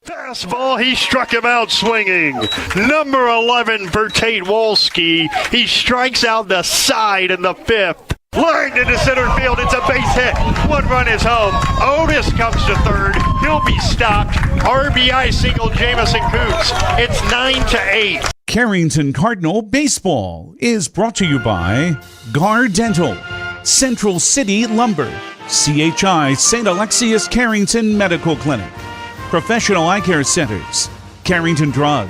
Fastball, he struck him out swinging. Number 11 for Tate Wolski. He strikes out the side in the fifth. Lined into center field, it's a base hit. One run is home. Otis comes to third. He'll be stopped. RBI single Jamison Coots. It's 9-8. Carrington Cardinal Baseball is brought to you by Gar Dental, Central City Lumber, CHI St. Alexius Carrington Medical Clinic, Professional Eye Care Centers, Carrington Drug,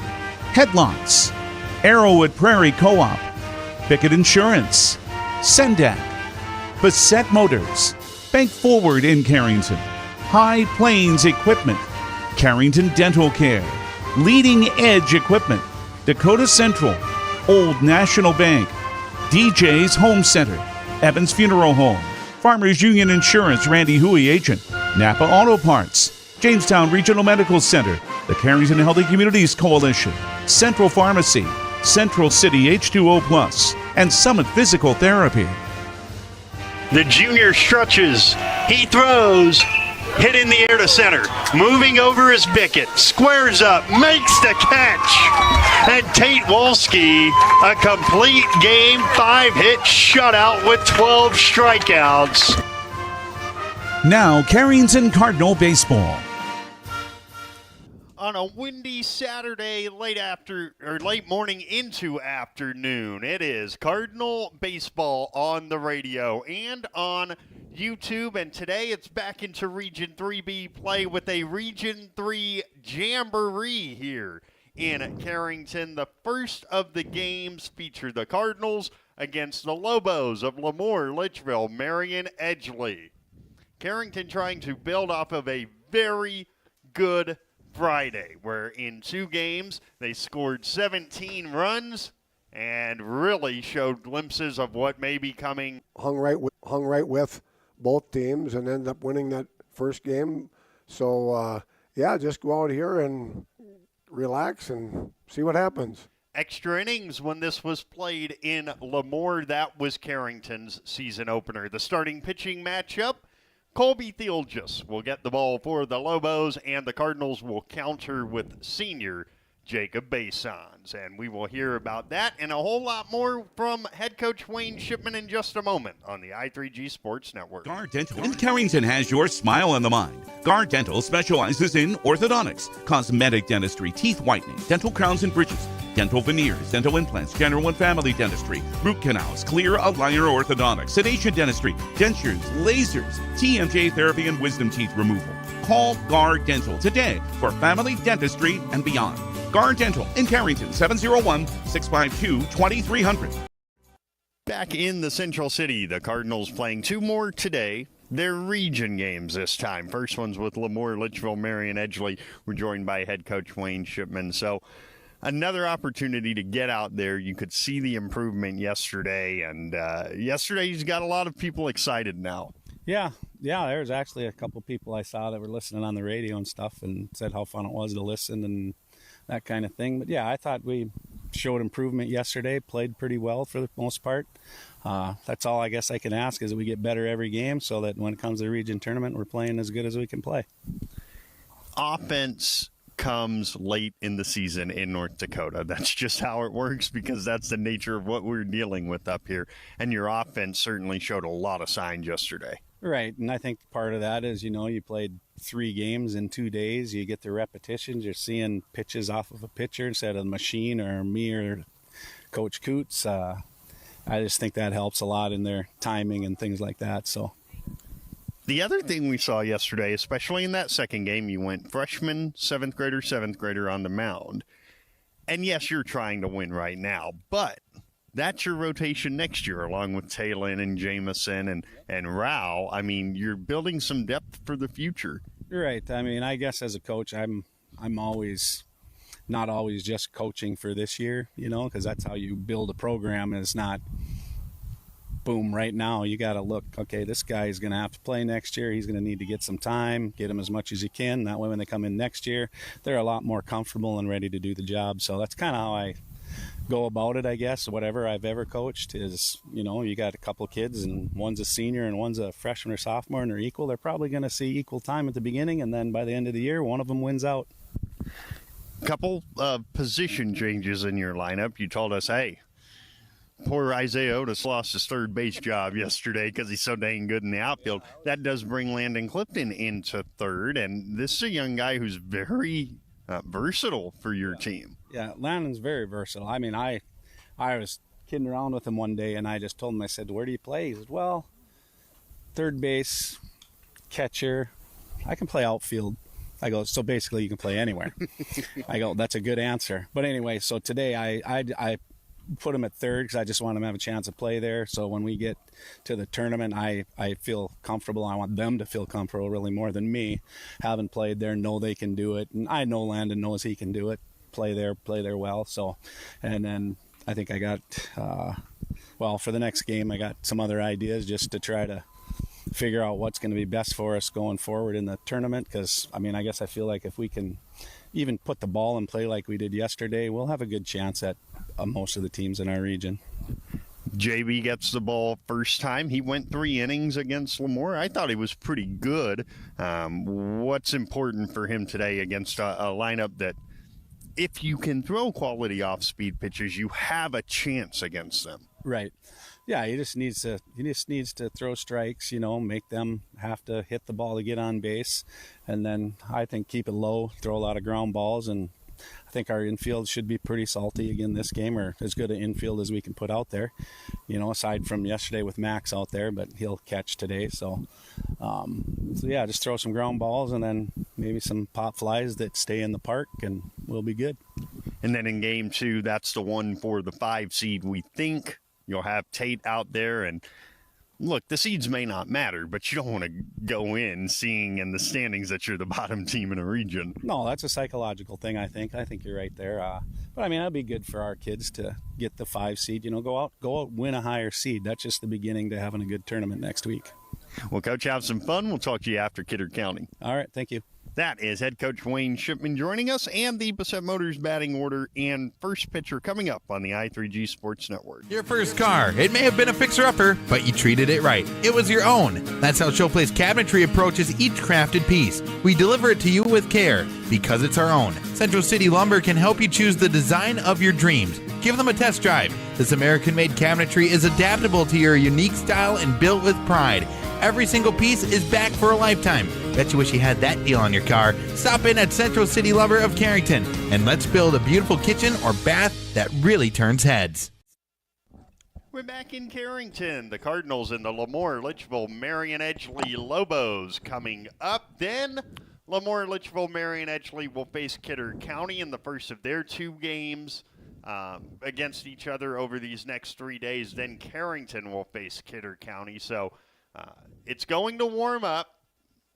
Headlots, Arrowwood Prairie Co-op, Bickett Insurance, Sendak, Bassett Motors, Bank Forward in Carrington, High Plains Equipment, Carrington Dental Care, Leading Edge Equipment, Dakota Central, Old National Bank, DJ's Home Center, Evans Funeral Home, Farmers Union Insurance, Randy Huey Agent, Napa Auto Parts, Jamestown Regional Medical Center, the Carrington Healthy Communities Coalition, Central Pharmacy, Central City H2O Plus, and Summit Physical Therapy. The junior stretches. He throws. Hit in the air to center. Moving over is Bickett. Squares up. Makes the catch. And Tate Wolski, a complete game 5-hit shutout with 12 strikeouts. Now, Carrington Cardinal Baseball. On a windy Saturday late morning into afternoon, it is Cardinal Baseball on the radio and on YouTube, and today it's back into Region 3B play with a Region 3 Jamboree here in Carrington. The first of the games feature the Cardinals against the Lobos of LaMoure, Litchfield, Marion, Edgeley. Carrington trying to build off of a very good Friday, where in 2 games they scored 17 runs and really showed glimpses of what may be coming. Hung right with both teams and ended up winning that first game. So, just go out here and relax and see what happens. Extra innings when this was played in LaMoure. That was Carrington's season opener. The starting pitching matchup, Colby Thielges will get the ball for the Lobos, and the Cardinals will counter with senior Jacob Basons. And we will hear about that and a whole lot more from head coach Wayne Shipman in just a moment on the I3G Sports Network. Gar Dental in Carrington has your smile on the mind. Gar Dental specializes in orthodontics, cosmetic dentistry, teeth whitening, dental crowns and bridges, dental veneers, dental implants, general and family dentistry, root canals, clear aligner orthodontics, sedation dentistry, dentures, lasers, TMJ therapy, and wisdom teeth removal. Call Gar Dental today for family dentistry and beyond. Gar Dental in Carrington, 701-652-2300. Back in the Central City, the Cardinals playing 2 more today. They're region games this time. First one's with LaMoure, Litchfield, Marion, Edgeley. We're joined by head coach Wayne Shipman. So another opportunity to get out there. You could see the improvement yesterday, and yesterday's got a lot of people excited now. Yeah, there's actually a couple people I saw that were listening on the radio and stuff and said how fun it was to listen and that kind of thing. But yeah, I thought we showed improvement yesterday, played pretty well for the most part. That's all I guess I can ask, is that we get better every game so that when it comes to the region tournament, we're playing as good as we can play. Offense comes late in the season in North Dakota. That's just how it works, because that's the nature of what we're dealing with up here. And your offense certainly showed a lot of signs yesterday. Right, and I think part of that is, you played 3 games in 2 days. You get the repetitions. You're seeing pitches off of a pitcher instead of a machine or me or Coach Coots. I just think that helps a lot in their timing and things like that. So the other thing we saw yesterday, especially in that second game, you went freshman, 7th grader on the mound. And yes, you're trying to win right now, but that's your rotation next year, along with Talon and Jamison and Rao. I mean, you're building some depth for the future. You're right. I mean, I guess as a coach, I'm always not always just coaching for this year, because that's how you build a program. Is not boom right now. You got to look, okay, this guy is going to have to play next year. He's going to need to get some time, get him as much as you can. That way when they come in next year, they're a lot more comfortable and ready to do the job. So that's kind of how I go about it, I guess. Whatever I've ever coached is, you got a couple kids and one's a senior and one's a freshman or sophomore, and they're equal. They're probably going to see equal time at the beginning, and then by the end of the year, one of them wins out. Couple of position changes in your lineup. You told us, hey, poor Isaiah Otis lost his third base job yesterday because he's so dang good in the outfield. That does bring Landon Clifton into third, and this is a young guy who's very versatile for your team. Yeah, Landon's very versatile. I mean, I was kidding around with him one day, and I just told him, I said, where do you play? He said, well, third base, catcher. I can play outfield. I go, so basically you can play anywhere. I go, that's a good answer. But anyway, so today I put him at third because I just want him to have a chance to play there. So when we get to the tournament, I feel comfortable. I want them to feel comfortable really more than me. Having played there, know they can do it. And I know Landon knows he can do it. Play there well. So, and then I think I got, for the next game, I got some other ideas just to try to figure out what's going to be best for us going forward in the tournament. Because, I mean, I guess I feel like if we can even put the ball in play like we did yesterday, we'll have a good chance at most of the teams in our region. JB gets the ball first time. He went 3 innings against LaMoure. I thought he was pretty good. What's important for him today against a lineup that if you can throw quality off-speed pitches, you have a chance against them? Right. Yeah, he just needs to throw strikes, make them have to hit the ball to get on base. And then I think keep it low, throw a lot of ground balls, and I think our infield should be pretty salty again this game, or as good an infield as we can put out there, aside from yesterday with Max out there, but he'll catch today. So yeah, just throw some ground balls and then maybe some pop flies that stay in the park, and we'll be good. And then in game 2, that's the one for the 5 seed. We think you'll have Tate out there, and look, the seeds may not matter, but you don't want to go in seeing in the standings that you're the bottom team in a region. No, that's a psychological thing, I think. I think you're right there. But, I mean, that'd be good for our kids to get the 5 seed. Go out, win a higher seed. That's just the beginning to having a good tournament next week. Well, Coach, have some fun. We'll talk to you after Kidder County. All right, thank you. That is head coach Wayne Shipman joining us, and the Bassett Motors batting order and first pitcher coming up on the I3G Sports Network. Your first car. It may have been a fixer-upper, but you treated it right. It was your own. That's how Showplace Cabinetry approaches each crafted piece. We deliver it to you with care because it's our own. Central City Lumber can help you choose the design of your dreams. Give them a test drive. This American-made cabinetry is adaptable to your unique style and built with pride. Every single piece is back for a lifetime. Bet you wish you had that deal on your car. Stop in at Central City Lumber of Carrington and let's build a beautiful kitchen or bath that really turns heads. We're back in Carrington. The Cardinals and the LaMoure-Litchfield Marion Edgley Lobos coming up. Then LaMoure-Litchfield Marion Edgley will face Kidder County in the first of their 2 games against each other over these next 3 days. Then Carrington will face Kidder County. So it's going to warm up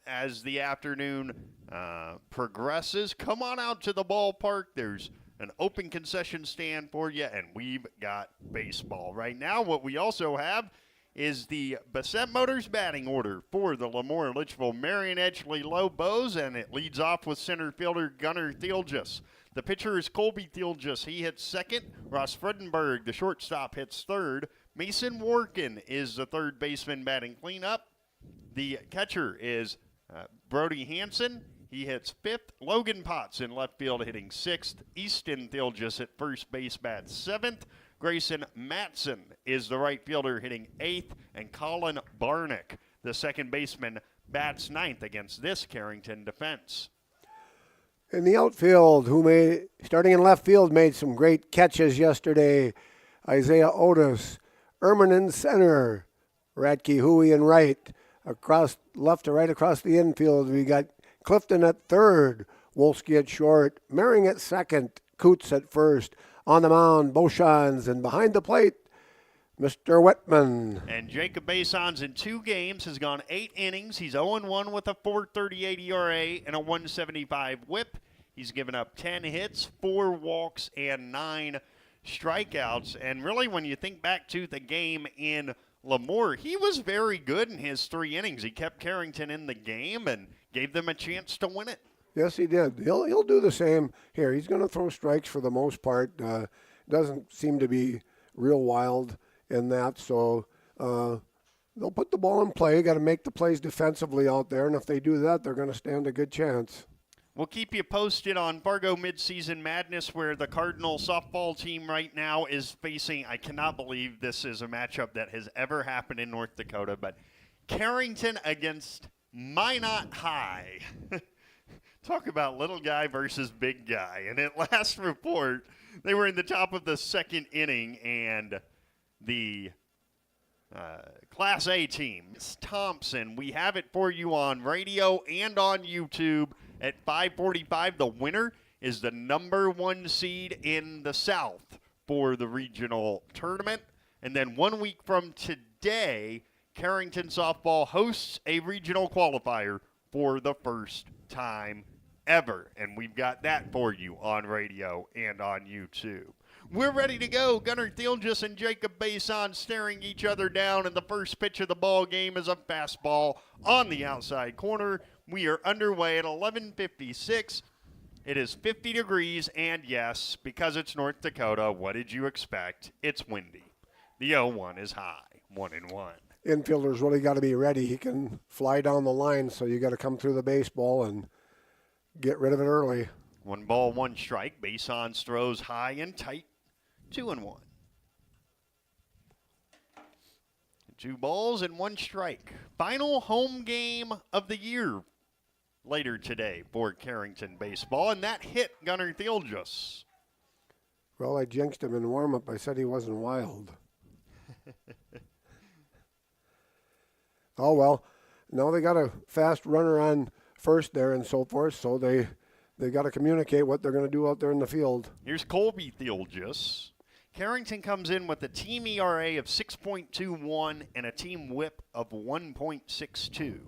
as the afternoon progresses. Come on out to the ballpark. There's an open concession stand for you, and we've got baseball. Right now, what we also have is the Bassett Motors batting order for the LaMoure-Litchfield Marion Edgley Lobos, and it leads off with center fielder Gunnar Thielges. The pitcher is Colby Thielges. He hits second. Ross Fredenberg, the shortstop, hits third. Mason Workin is the third baseman batting cleanup. The catcher is Brody Hansen. He hits fifth. Logan Potts in left field hitting sixth. Easton Thielges at first base bats seventh. Grayson Matson is the right fielder hitting eighth. And Colin Barnick, the second baseman, bats ninth against this Carrington defense. In the outfield, starting in left field, made some great catches yesterday. Isaiah Otis, Erman in center, Radke, Huey, and right. Across left to right across the infield, we got Clifton at third, Wolski at short, Mering at second, Coots at first. On the mound, Beauchamps, and behind the plate, Mr. Whitman. And Jacob Basons in 2 games has gone 8 innings. He's 0-1 with a .438 ERA and a .175 whip. He's given up 10 hits, 4 walks, and 9 strikeouts. And really, when you think back to the game in LaMoure, he was very good in his 3 innings. He kept Carrington in the game and gave them a chance to win it. Yes, he did. He'll do the same here. He's going to throw strikes for the most part. Doesn't seem to be real wild in that. So they'll put the ball in play. Got to make the plays defensively out there, and if they do that, they're going to stand a good chance. We'll keep you posted on Fargo Midseason Madness, where the Cardinal softball team right now is facing, I cannot believe this is a matchup that has ever happened in North Dakota, but Carrington against Minot High. Talk about little guy versus big guy. And at last report, they were in the top of the second inning, and the Class A team, Thompson, we have it for you on radio and on YouTube at 5:45. The winner is the number 1 seed in the South for the regional tournament. And then 1 week from today, Carrington softball hosts a regional qualifier for the first time ever. And we've got that for you on radio and on YouTube. We're ready to go. Gunnar Thielges and Jacob Bason staring each other down, and the first pitch of the ball game is a fastball on the outside corner. We are underway at 11:56. It is 50 degrees, and yes, because it's North Dakota, what did you expect? It's windy. The 0-1 is high, 1-1. Infielder's really got to be ready. He can fly down the line, so you got to come through the baseball and get rid of it early. 1 ball, 1 strike. Bason throws high and tight, 2-1. 2 balls and 1 strike. Final home game of the year later today for Carrington baseball, and that hit Gunnar Thielges. Well, I jinxed him in warm-up. I said he wasn't wild. Oh, well, now they got a fast runner on first there and so forth, so they got to communicate what they're going to do out there in the field. Here's Colby Thielges. Carrington comes in with a team ERA of 6.21 and a team whip of 1.62.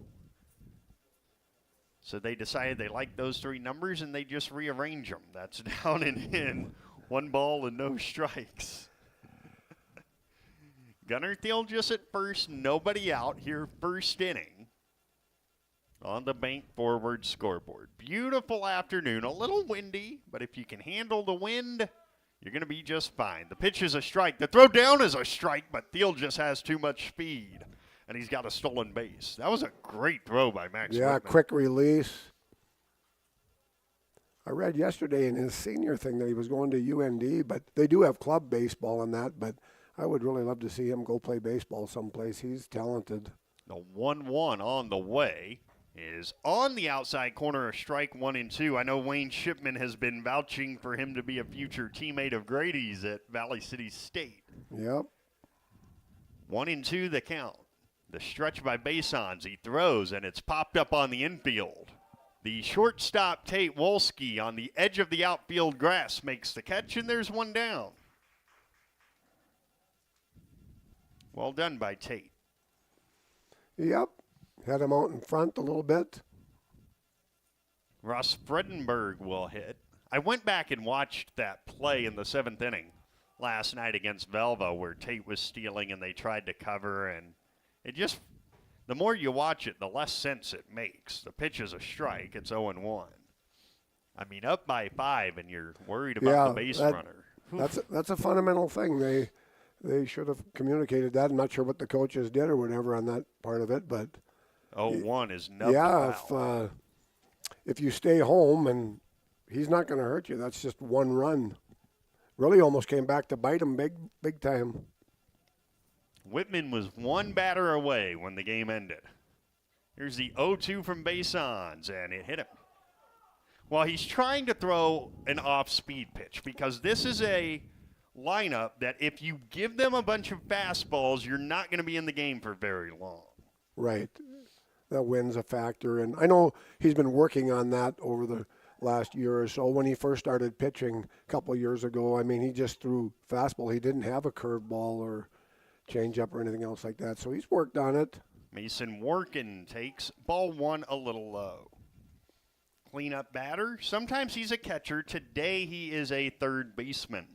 So they decided they liked those 3 numbers, and they just rearrange them. That's down and in. 1 ball and no strikes. Gunnar Thielges at first, nobody out here, first inning. On the bank forward scoreboard. Beautiful afternoon, a little windy, but if you can handle the wind, you're going to be just fine. The pitch is a strike. The throw down is a strike, but Thielges has too much speed, and he's got a stolen base. That was a great throw by Max Yeah, Whitman. quick release. I read yesterday in his senior thing that he was going to UND, but they do have club baseball on that, but I would really love to see him go play baseball someplace. He's talented. The 1-1 on the way is on the outside corner, a strike, 1-2. I know Wayne Shipman has been vouching for him to be a future teammate of Grady's at Valley City State. Yep. 1-2 the count. The stretch by Basons. He throws, and it's popped up on the infield. The shortstop, Tate Wolski, on the edge of the outfield grass, makes the catch, and there's 1 down. Well done by Tate. Yep. Had him out in front a little bit. Russ Fredenberg will hit. I went back and watched that play in the 7th inning last night against Velva where Tate was stealing and they tried to cover, and it just, the more you watch it, the less sense it makes. The pitch is a strike. It's 0-1. I mean, up by 5 and you're worried about the base runner. That's a fundamental thing. They should have communicated that. I'm not sure what the coaches did or whatever on that part of it, but 0-1 is nothing. Yeah, if you stay home and he's not going to hurt you, that's just 1 run. Really almost came back to bite him big time. Whitman was 1 batter away when the game ended. Here's the 0-2 from Basons, and it hit him. Well, he's trying to throw an off-speed pitch because this is a lineup that if you give them a bunch of fastballs, you're not going to be in the game for very long. Right. That wind's a factor. And I know he's been working on that over the last year or so. When he first started pitching a couple of years ago, I mean, he just threw fastball. He didn't have a curveball or changeup or anything else like that. So he's worked on it. Mason Workin takes ball 1 a little low. Cleanup batter. Sometimes he's a catcher. Today he is a third baseman.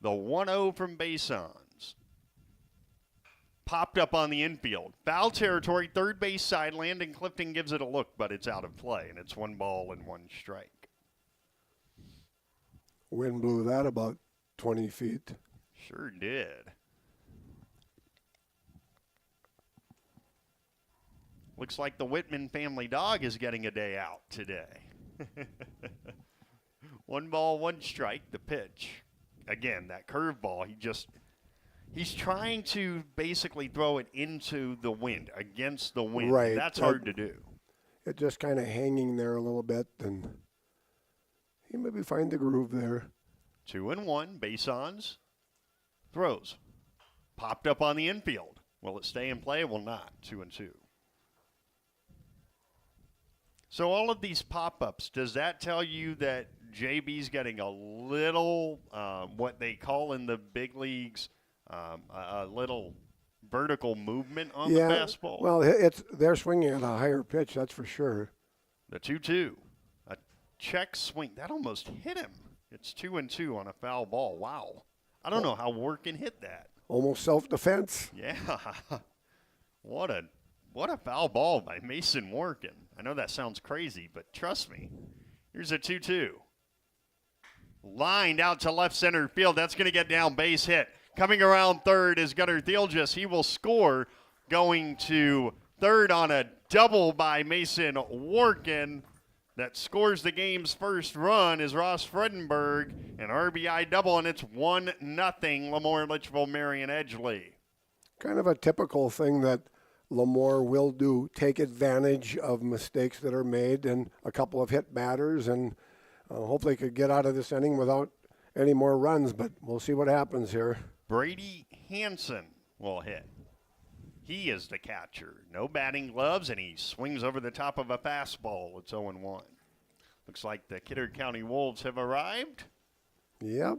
The 1-0 from Basons. Popped up on the infield. Foul territory, third base side. Landon Clifton gives it a look, but it's out of play, and it's 1 ball and 1 strike. Wind blew that about 20 feet. Sure did. Looks like the Whitman family dog is getting a day out today. 1 ball, 1 strike, the pitch. Again, that curveball, he's trying to basically throw it into the wind, against the wind. Right. That's hard to do. It just kind of hanging there a little bit, and he maybe find the groove there. 2-1, base ons, throws. Popped up on the infield. Will it stay in play? It will not. 2-2. So all of these pop-ups, does that tell you that JB's getting a little, what they call in the big leagues, a little vertical movement on the fastball? Well, they're swinging at a higher pitch, that's for sure. The 2-2, a check swing. That almost hit him. It's 2-2 on a foul ball. Wow. I don't know how Workin hit that. Almost self-defense. Yeah. What a foul ball by Mason Workin. I know that sounds crazy, but trust me. Here's a 2-2. Lined out to left center field. That's going to get down, base hit. Coming around third is Gunnar Thielges. He will score, going to third on a double by Mason Workin. That scores the game's first run is Ross Fredenberg, an RBI double, and it's 1-0 LaMoure, Litchfield, Marion, Edgeley. Kind of a typical thing that LaMoure will do, take advantage of mistakes that are made and a couple of hit batters, and hopefully could get out of this inning without any more runs, but we'll see what happens here. Brady Hansen will hit. He is the catcher. No batting gloves, and he swings over the top of a fastball. It's 0-1. Looks like the Kidder County Wolves have arrived. Yep.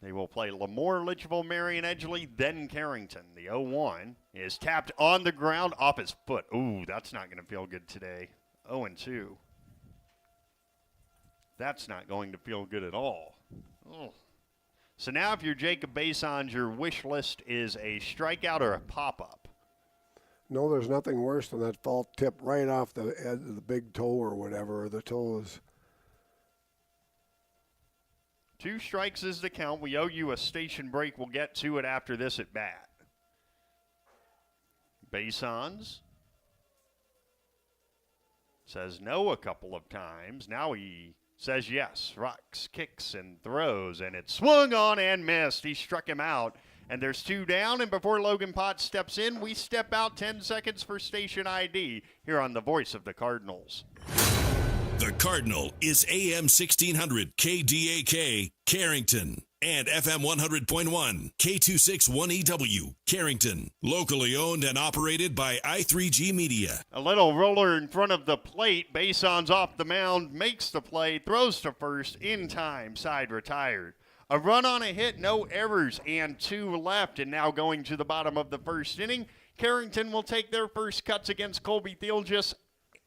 They will play LaMoure, Litchfield, Marion, Edgeley, then Carrington. The 0-1 is tapped on the ground off his foot. Ooh, that's not going to feel good today. 0-2. That's not going to feel good at all. Oh. So now if you're Jacob Basons, your wish list is a strikeout or a pop-up. No, there's nothing worse than that fall tip right off the edge of the big toe or whatever, or the toes. 2 strikes is the count. We owe you a station break. We'll get to it after this at bat. Basons says no a couple of times. Now he says yes, rocks, kicks, and throws, and it's swung on and missed. He struck him out, and there's 2 down, and before Logan Potts steps in, we step out 10 seconds for station ID here on the Voice of the Cardinals. The Cardinal is AM 1600 KDAK, Carrington, and FM 100.1 K261EW, Carrington. Locally owned and operated by I3G Media. A little roller in front of the plate. Basons off the mound, makes the play, throws to first in time, side retired. A run on a hit, no errors, and 2 left. And now going to the bottom of the first inning, Carrington will take their first cuts against Colby Thielges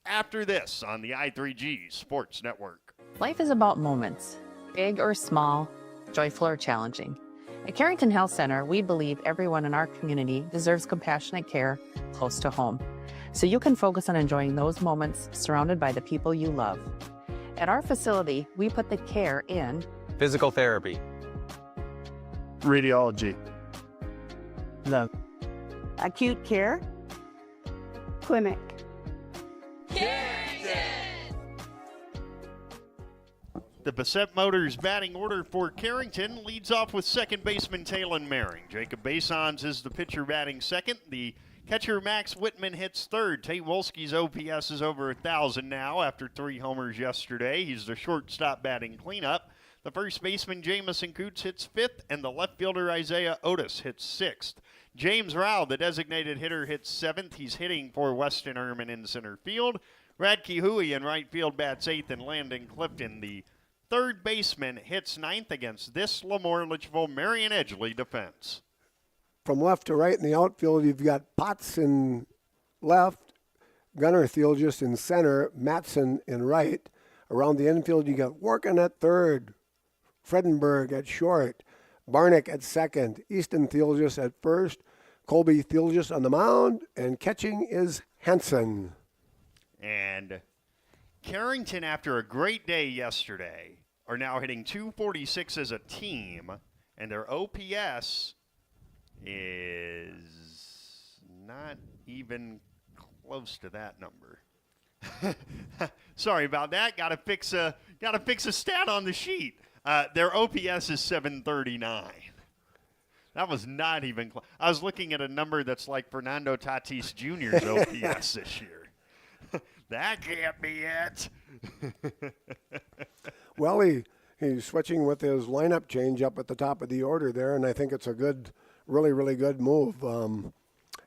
after this on the I3G Sports Network. Life is about moments, big or small, joyful or challenging. At Carrington Health Center, we believe everyone in our community deserves compassionate care close to home, so you can focus on enjoying those moments surrounded by the people you love. At our facility, we put the care in physical therapy, radiology, the acute care clinic. The Bassett Motors batting order for Carrington leads off with second baseman Talon Maring. Jacob Basons is the pitcher batting second. The catcher Max Whitman hits third. Tate Wolski's OPS is over 1,000 now after 3 homers yesterday. He's the shortstop batting cleanup. The first baseman Jamison Coots hits fifth, and the left fielder Isaiah Otis hits sixth. James Rao, the designated hitter, hits seventh. He's hitting for Weston Ehrman in center field. Radke Hui in right field bats eighth, and Landon Clifton, the third baseman, hits ninth against this LaMoure, Litchfield, Marion, Edgeley defense. From left to right in the outfield, you've got Potts in left, Gunnar Thielges in center, Matson in right. Around the infield, you got Workin at third, Fredenberg at short, Barnick at second, Easton Thielges at first, Colby Thielges on the mound, and catching is Henson. And Carrington, after a great day yesterday, are now hitting .246 as a team, and their OPS is not even close to that number. Sorry about that. Got to fix a stat on the sheet. Their OPS is 739. That was not even close. I was looking at a number that's like Fernando Tatis Jr.'s OPS this year. That can't be it. Well, he's switching with his lineup change up at the top of the order there, and I think it's a good, really, really good move.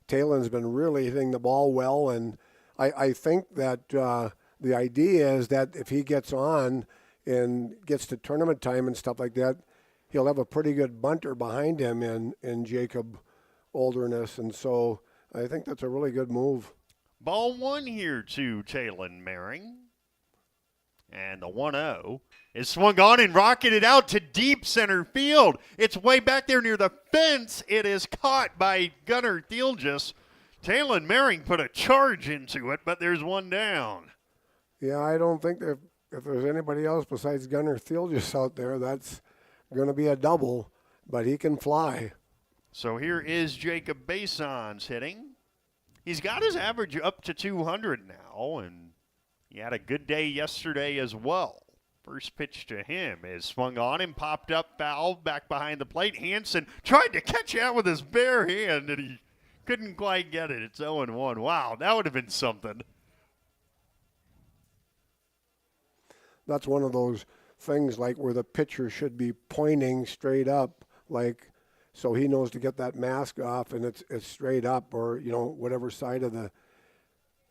Taylon's been really hitting the ball well, and I think that the idea is that if he gets on and gets to tournament time and stuff like that, he'll have a pretty good bunter behind him in Jacob Olderness, and so I think that's a really good move. Ball one here to Talon Maring. And the 1-0 is swung on and rocketed out to deep center field. It's way back there near the fence. It is caught by Gunnar Thielges. Talon Maring put a charge into it, but there's one down. Yeah, I don't think that if there's anybody else besides Gunnar Thielges out there, that's going to be a double, but he can fly. So here is Jacob Bason's hitting. He's got his average up to 200 now, and he had a good day yesterday as well. First pitch to him is swung on and popped up foul back behind the plate. Hansen tried to catch that with his bare hand, and he couldn't quite get it. It's 0-1. Wow, that would have been something. That's one of those things like where the pitcher should be pointing straight up, like so he knows to get that mask off and it's straight up, or whatever side of the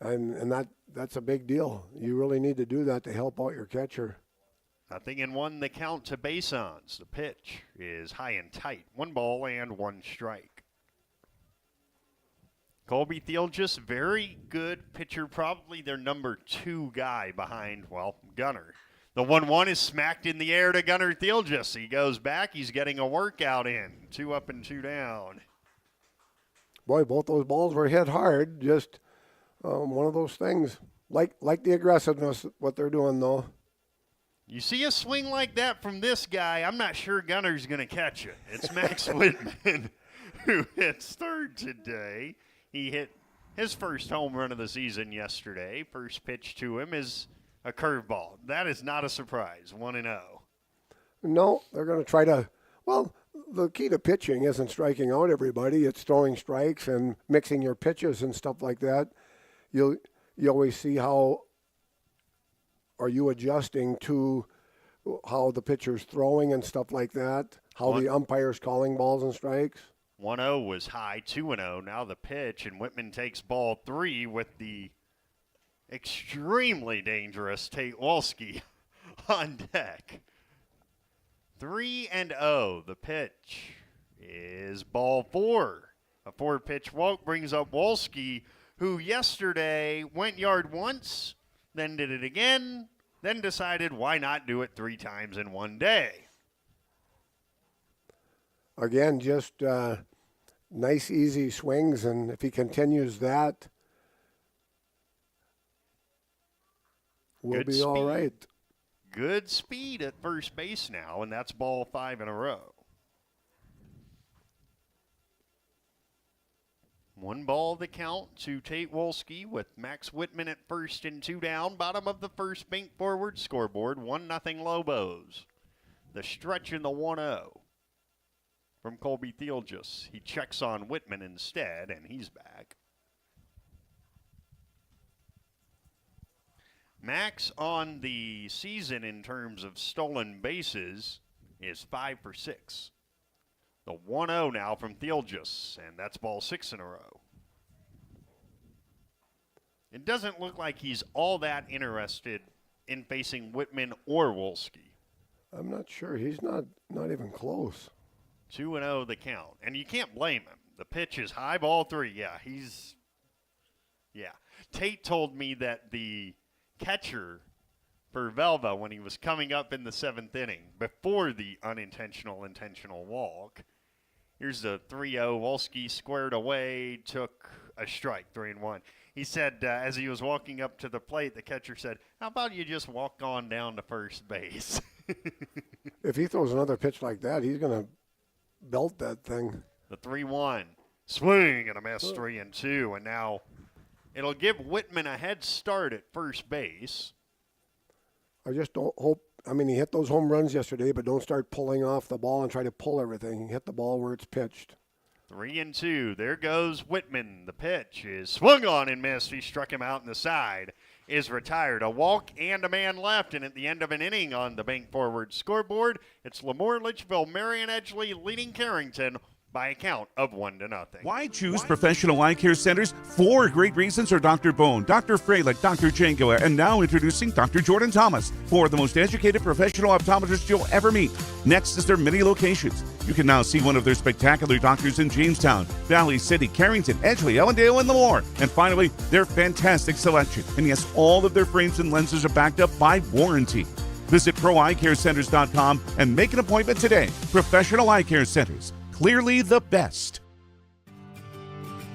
and that's a big deal. You really need to do that to help out your catcher. 0-1 the count to Basons. The pitch is high and tight. 1 ball and 1 strike. Colby Thielges, very good pitcher, probably their number 2 guy behind, Gunnar. The 1-1 is smacked in the air to Gunnar Thielges. He goes back. He's getting a workout in. 2 up and 2 down. Boy, both those balls were hit hard. Just one of those things. Like the aggressiveness, what they're doing, though. You see a swing like that from this guy, I'm not sure Gunnar's going to catch it. It's Max Whitman who hits third today. He hit his first home run of the season yesterday. First pitch to him is a curveball. That is not a surprise. 1-0. No, they're going to try to. Well, the key to pitching isn't striking out everybody. It's throwing strikes and mixing your pitches and stuff like that. You always see how are you adjusting to how the pitcher's throwing and stuff like that, how the umpire's calling balls and strikes. 1-0 was high, 2-0. Now the pitch, and Whitman takes ball 3 with the extremely dangerous Tate Wolski on deck. 3-0. The pitch is ball 4. A 4-pitch walk brings up Wolski, who yesterday went yard once, then did it again, then decided why not do it 3 times in one day. Again, just nice, easy swings, and if he continues that, we'll be all right. Good speed at first base now, and that's ball 5 in a row. 1 ball the count to Tate Wolski with Max Whitman at first and 2 down. Bottom of the first bank forward scoreboard, 1-0 Lobos. The stretch in the 1-0 from Colby Thielges. He checks on Whitman instead, and he's back. Max on the season in terms of stolen bases is 5 for 6. The 1-0 now from Thielges, and that's ball 6 in a row. It doesn't look like he's all that interested in facing Whitman or Wolski. I'm not sure. He's not even close. 2-0 the count, and you can't blame him. The pitch is high, ball 3. Yeah. Tate told me that the catcher for Velva, when he was coming up in the 7th inning, before the intentional walk, here's the 3-0. Wolski squared away, took a strike, 3-1. He said as he was walking up to the plate, the catcher said, "How about you just walk on down to first base?" If he throws another pitch like that, he's going to belt that thing. The 3-1. Swing and a miss, 3-2. And now it'll give Whitman a head start at first base. I just don't hope. I mean, he hit those home runs yesterday, but don't start pulling off the ball and try to pull everything. Hit the ball where it's pitched. 3-2. There goes Whitman. The pitch is swung on and missed. He struck him out in the side. Is retired. A walk and a man left, and at the end of an inning on the Bank Forward scoreboard, it's LaMoure, Litchfield, Marion Edgley leading Carrington by a count of 1-0. Why choose professional eye care centers? 4 great reasons are Dr. Bone, Dr. Freilich, Dr. Jankova, and now introducing Dr. Jordan Thomas. 4 of the most educated professional optometrists you'll ever meet. Next is their many locations. You can now see one of their spectacular doctors in Jamestown, Valley City, Carrington, Edgley, Ellendale, and LaMoure. And finally, their fantastic selection. And yes, all of their frames and lenses are backed up by warranty. Visit ProEyeCareCenters.com and make an appointment today. Professional Eye Care Centers. Clearly the best.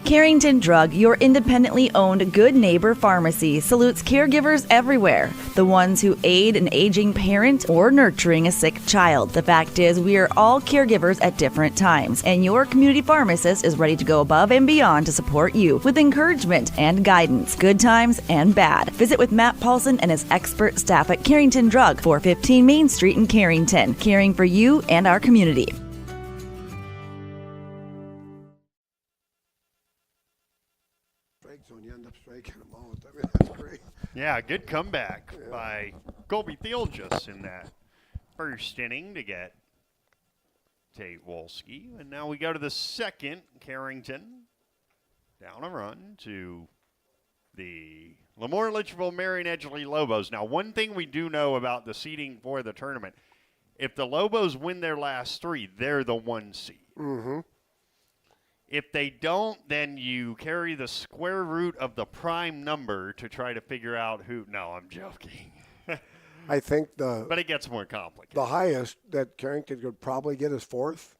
Carrington Drug, your independently owned Good Neighbor pharmacy, salutes caregivers everywhere. The ones who aid an aging parent or nurturing a sick child. The fact is, we are all caregivers at different times, and your community pharmacist is ready to go above and beyond to support you with encouragement and guidance, good times and bad. Visit with Matt Paulson and his expert staff at Carrington Drug, 415 Main Street in Carrington, caring for you and our community. When you end up striking them out. I mean, that's great. Yeah, good comeback by Colby Thielges in that first inning to get Tate Wolski. And now we go to the second. Carrington down a run to the LaMoure, Litchfield, Marion Edgley Lobos. Now, one thing we do know about the seeding for the tournament, if the Lobos win their last 3, they're the 1 seed. Mm-hmm. If they don't, then you carry the square root of the prime number to try to figure out who. No, I'm joking. I think but it gets more complicated. The highest that Carrington could probably get is 4th.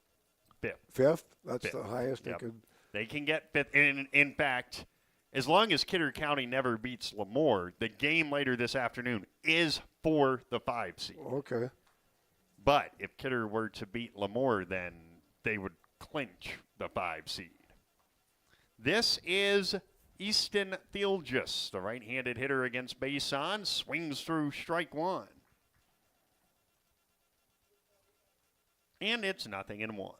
5th. 5th? That's 5th. the highest Yep. they could. They can get 5th. In fact, as long as Kidder County never beats LaMoure, the game later this afternoon is for the 5 seed. Okay. But if Kidder were to beat LaMoure, then they would clinch the 5 seed. This is Easton Thielges, the right-handed hitter against base on, swings through strike 1. And it's 0-1.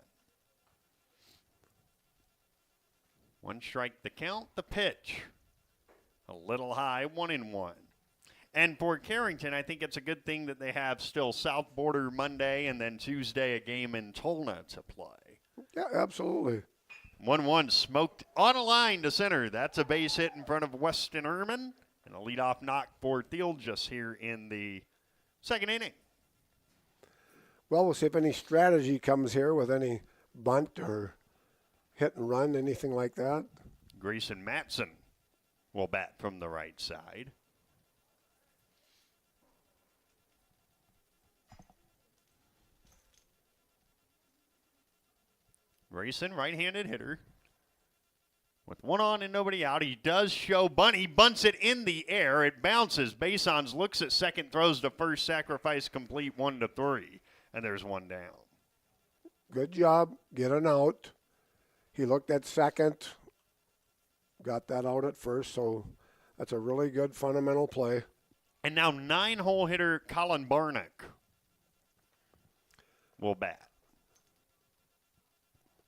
1 strike the count, the pitch. A little high, 1-1. And for Carrington, I think it's a good thing that they have still South Border Monday and then Tuesday a game in Tolna to play. Yeah, absolutely. 1-1 smoked on a line to center. That's a base hit in front of Weston Ehrman. And a leadoff knock for Thielges here in the second inning. Well, we'll see if any strategy comes here with any bunt or hit and run, anything like that. Grayson Matson will bat from the right side. Grayson, right-handed hitter. With 1 on and nobody out, he does show bunt. He bunts it in the air. It bounces. Basons looks at second, throws to first, sacrifice complete, 1-3. And there's 1 down. Good job. Get an out. He looked at second. Got that out at first, so that's a really good fundamental play. And now 9-hole hitter Colin Barnick will bat.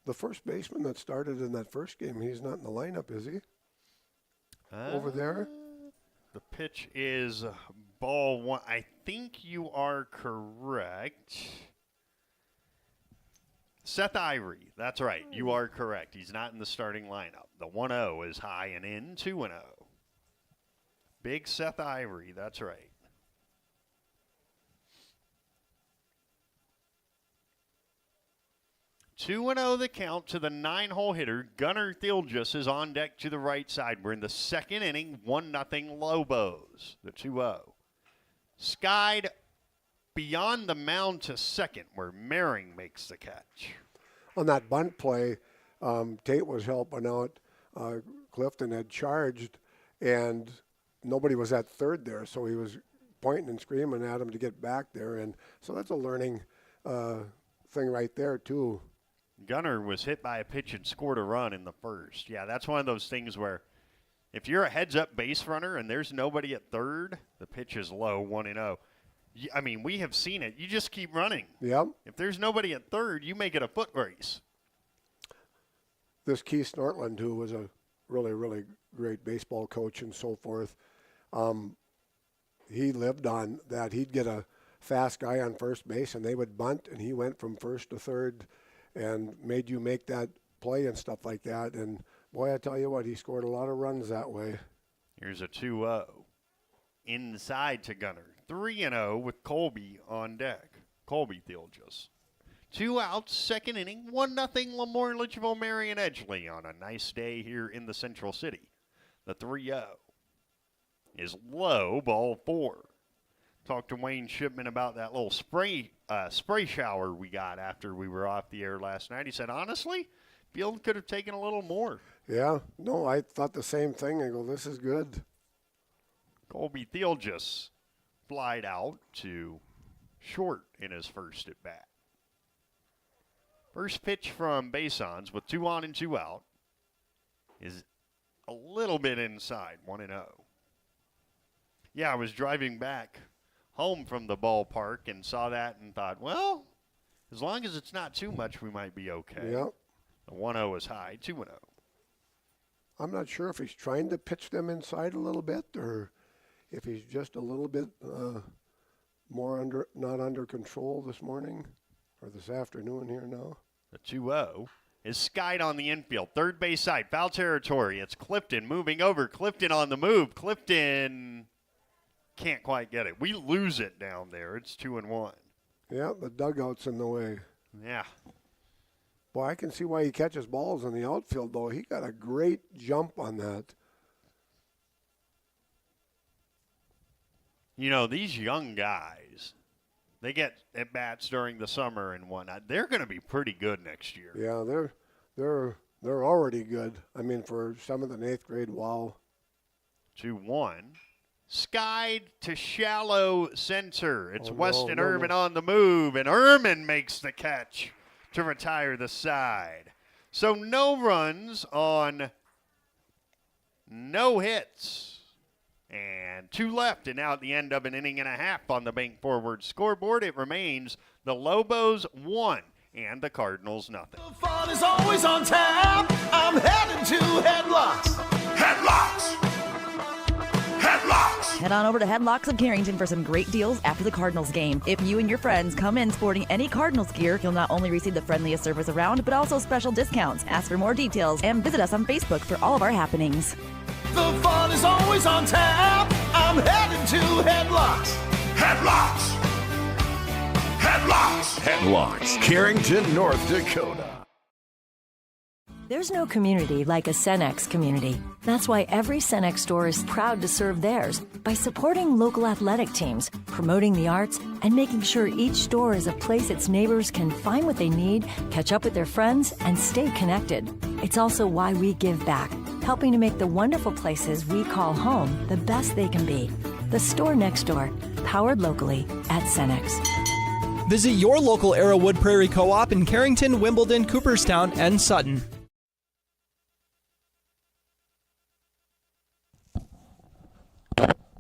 The first baseman that started in that first game, he's not in the lineup, is he? Over there? The pitch is ball 1. I think you are correct. Seth Ivory. That's right. You are correct. He's not in the starting lineup. The 1-0 is high and in, 2-0. Big Seth Ivory. That's right. 2-0 the count to the 9-hole hitter. Gunnar Thielges is on deck to the right side. We're in the second inning, 1-0 Lobos, the 2-0. Skied beyond the mound to second where Mehring makes the catch. On that bunt play, Tate was helping out. Clifton had charged, and nobody was at third there, so he was pointing and screaming at him to get back there. And so that's a learning thing right there, too. Gunner was hit by a pitch and scored a run in the first. Yeah, that's one of those things where if you're a heads-up base runner and there's nobody at third, the pitch is low, 1-0. I mean, we have seen it. You just keep running. Yep. If there's nobody at third, you make it a foot race. This Keith Snortland, who was a really, really great baseball coach and so forth, he lived on that. He'd get a fast guy on first base, and they would bunt, and he went from first to third and made you make that play and stuff like that. And, boy, I tell you what, he scored a lot of runs that way. Here's a 2-0. Inside to Gunner. 3-0 with Colby on deck. Colby Thilges. 2 outs, second inning, 1-0 LaMoure, Litchfield, Marion, Edgeley on a nice day here in the Central City. The 3-0 is low, ball 4. Talked to Wayne Shipman about that little spray shower we got after we were off the air last night. He said, honestly, field could have taken a little more. Yeah, no, I thought the same thing. I go, this is good. Colby Thilges flied out to short in his first at bat. First pitch from Basons with 2 on and 2 out is a little bit inside, 1-0. Yeah, I was driving back home from the ballpark and saw that and thought, well, as long as it's not too much, we might be okay. Yep. The 1-0 is high, 2-0. I'm not sure if he's trying to pitch them inside a little bit or if he's just a little bit more not under control this morning or this afternoon here now. The 2-0 is skied on the infield. Third base side, foul territory. It's Clifton moving over. Clifton on the move. Clifton can't quite get it. We lose it down there. It's 2-1. Yeah, the dugout's in the way. Yeah. Boy, I can see why he catches balls in the outfield, though. He got a great jump on that. You know, these young guys, they get at-bats during the summer and whatnot. They're going to be pretty good next year. Yeah, they're already good. I mean, for some of the 8th grade, wow. 2-1. Skied to shallow center. It's Weston Ehrman on the move, and Ehrman makes the catch to retire the side. So no runs on no hits. And 2 left, and now at the end of an inning and a half on the Bank Forward scoreboard, it remains the Lobos 1 and the Cardinals nothing. The fun is always on tap. I'm headed to Headlocks. Headlocks. Headlocks. Head on over to Headlocks of Carrington for some great deals after the Cardinals game. If you and your friends come in sporting any Cardinals gear, you'll not only receive the friendliest service around, but also special discounts. Ask for more details and visit us on Facebook for all of our happenings. The fun is always on tap. I'm headed to Headlocks. Headlocks. Headlocks. Headlocks, Carrington, North Dakota. There's no community like a Cenex community. That's why every Cenex store is proud to serve theirs by supporting local athletic teams, promoting the arts, and making sure each store is a place its neighbors can find what they need, catch up with their friends, and stay connected. It's also why we give back, helping to make the wonderful places we call home the best they can be. The store next door, powered locally at Cenex. Visit your local Arrowwood Prairie Co-op in Carrington, Wimbledon, Cooperstown, and Sutton.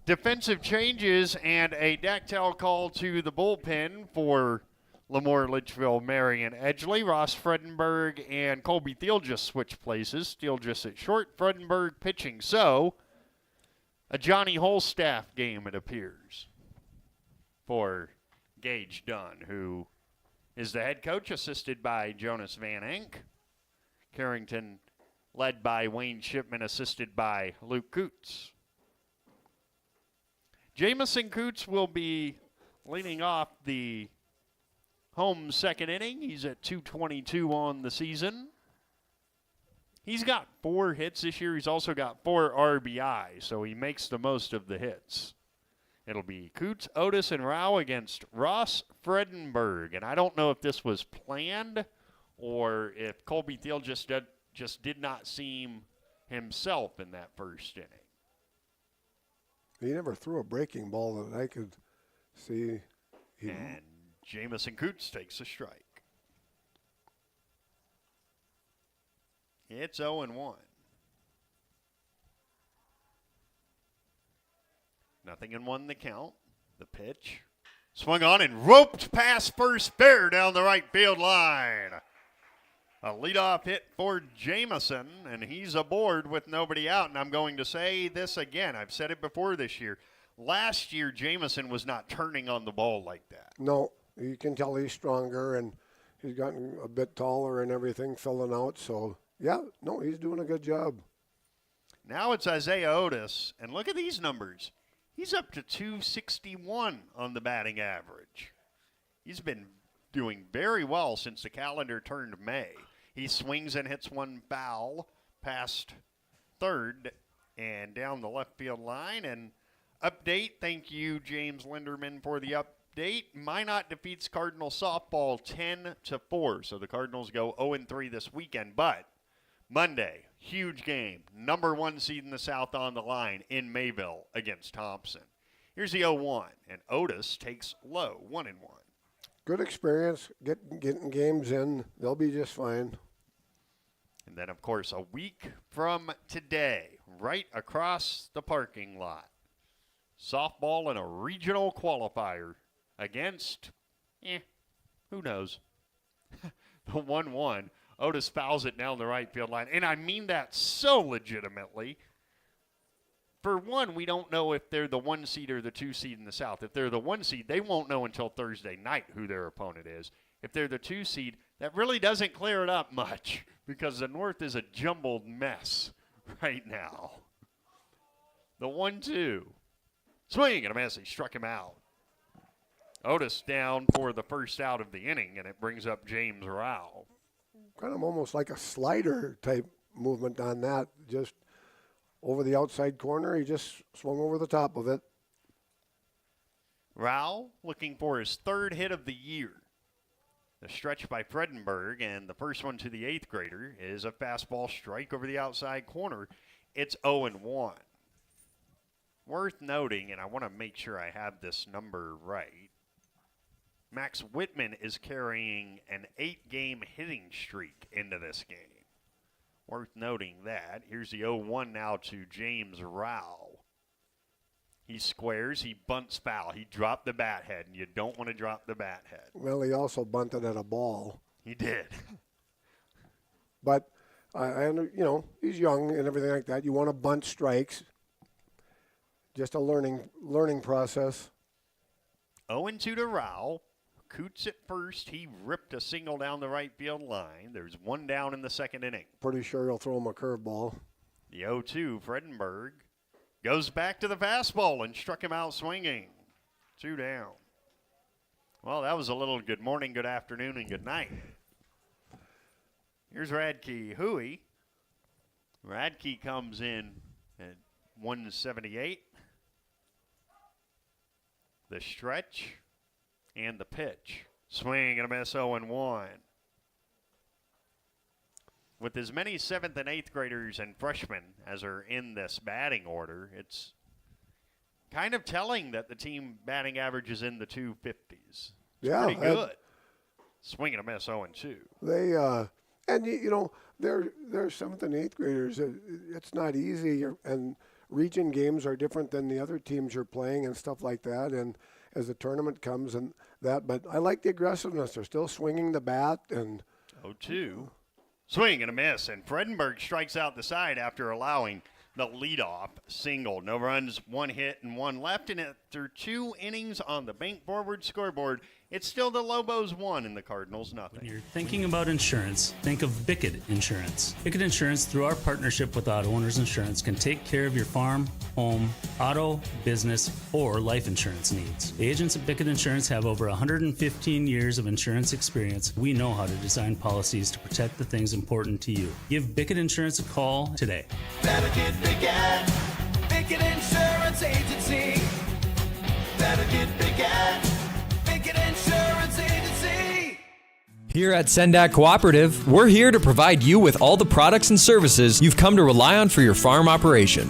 Defensive changes and a Dactyl call to the bullpen for LaMoure, Litchfield, Marion, Edgeley. Ross Fredenberg and Colby Thilges switch places. Thilges at short, Fredenberg pitching. So, a Johnny Holstaff game, it appears, for Gage Dunn, who is the head coach, assisted by Jonas Van Enck. Carrington led by Wayne Shipman, assisted by Luke Coots. Jamison Coots will be leading off the home second inning. He's at .222 on the season. He's got 4 hits this year. He's also got 4 RBI, so he makes the most of the hits. It'll be Coots, Otis, and Rao against Ross Fredenberg. And I don't know if this was planned or if Colby Thiel just did not seem himself in that first inning. He never threw a breaking ball that I could see. And Jamison Coots takes a strike. It's 0-1. Nothing in one the count. The pitch. Swung on and roped past first fair down the right field line. A leadoff hit for Jamison, and he's aboard with nobody out. And I'm going to say this again. I've said it before this year. Last year, Jamison was not turning on the ball like that. No, you can tell he's stronger, and he's gotten a bit taller and everything, filling out. So, yeah, no, he's doing a good job. Now it's Isaiah Otis, and look at these numbers. He's up to 261 on the batting average. He's been doing very well since the calendar turned May. He swings and hits one foul past third and down the left field line. And update, thank you, James Linderman, for the update. Minot defeats Cardinal softball 10-4. So the Cardinals go 0-3 this weekend. But Monday, huge game. Number 1 seed in the South on the line in Mayville against Thompson. Here's the 0-1, and Otis takes low, 1-1. Good experience, getting games in. They'll be just fine. And then, of course, a week from today, right across the parking lot, softball in a regional qualifier against, who knows, the 1-1. Otis fouls it down the right field line. And I mean that so legitimately. For one, we don't know if they're the 1 seed or the 2 seed in the South. If they're the 1 seed, they won't know until Thursday night who their opponent is. If they're the 2 seed, that really doesn't clear it up much because the North is a jumbled mess right now. The 1-2. Swing and a miss. He struck him out. Otis down for the first out of the inning, and it brings up James Rao. Kind of almost like a slider type movement on that. Just over the outside corner, he just swung over the top of it. Rao looking for his 3rd hit of the year. The stretch by Fredenberg, and the first one to the 8th grader is a fastball strike over the outside corner. It's 0-1. Worth noting, and I want to make sure I have this number right, Max Whitman is carrying an 8-game hitting streak into this game. Worth noting that. Here's the 0-1 now to James Rao. He squares, he bunts foul. He dropped the bat head, and you don't want to drop the bat head. Well, he also bunted at a ball. He did. But, he's young and everything like that. You want to bunt strikes. Just a learning process. 0-2 to Rao. Coots at first. He ripped a single down the right field line. There's 1 down in the 2nd inning. Pretty sure he'll throw him a curveball. The 0-2, Fredenberg, goes back to the fastball and struck him out swinging. 2 down. Well, that was a little good morning, good afternoon, and good night. Here's Radke Hui. Radke comes in at 178. The stretch. And the pitch. Swing and a miss, 0-1. With as many 7th and 8th graders and freshmen as are in this batting order, it's kind of telling that the team batting average is in the 250s. It's pretty good. Swing and a miss, 0-2. They, they're 7th and 8th graders. It's not easy, and region games are different than the other teams you're playing and stuff like that, and as the tournament comes and that, but I like the aggressiveness. They're still swinging the bat. And 0-2. Swing and a miss, and Fredenberg strikes out the side after allowing the leadoff single. No runs, 1 hit, and 1 left, and after 2 innings on the bank forward scoreboard, it's still the Lobos 1 and the Cardinals nothing. When you're thinking about insurance, think of Bickett Insurance. Bickett Insurance, through our partnership with Auto Owners Insurance, can take care of your farm, home, auto, business, or life insurance needs. The agents at Bickett Insurance have over 115 years of insurance experience. We know how to design policies to protect the things important to you. Give Bickett Insurance a call today. Better get Bickett. Bickett Insurance Agency. Better get Bickett. Bickett Insurance Agency. Here at Sendak Cooperative, we're here to provide you with all the products and services you've come to rely on for your farm operation.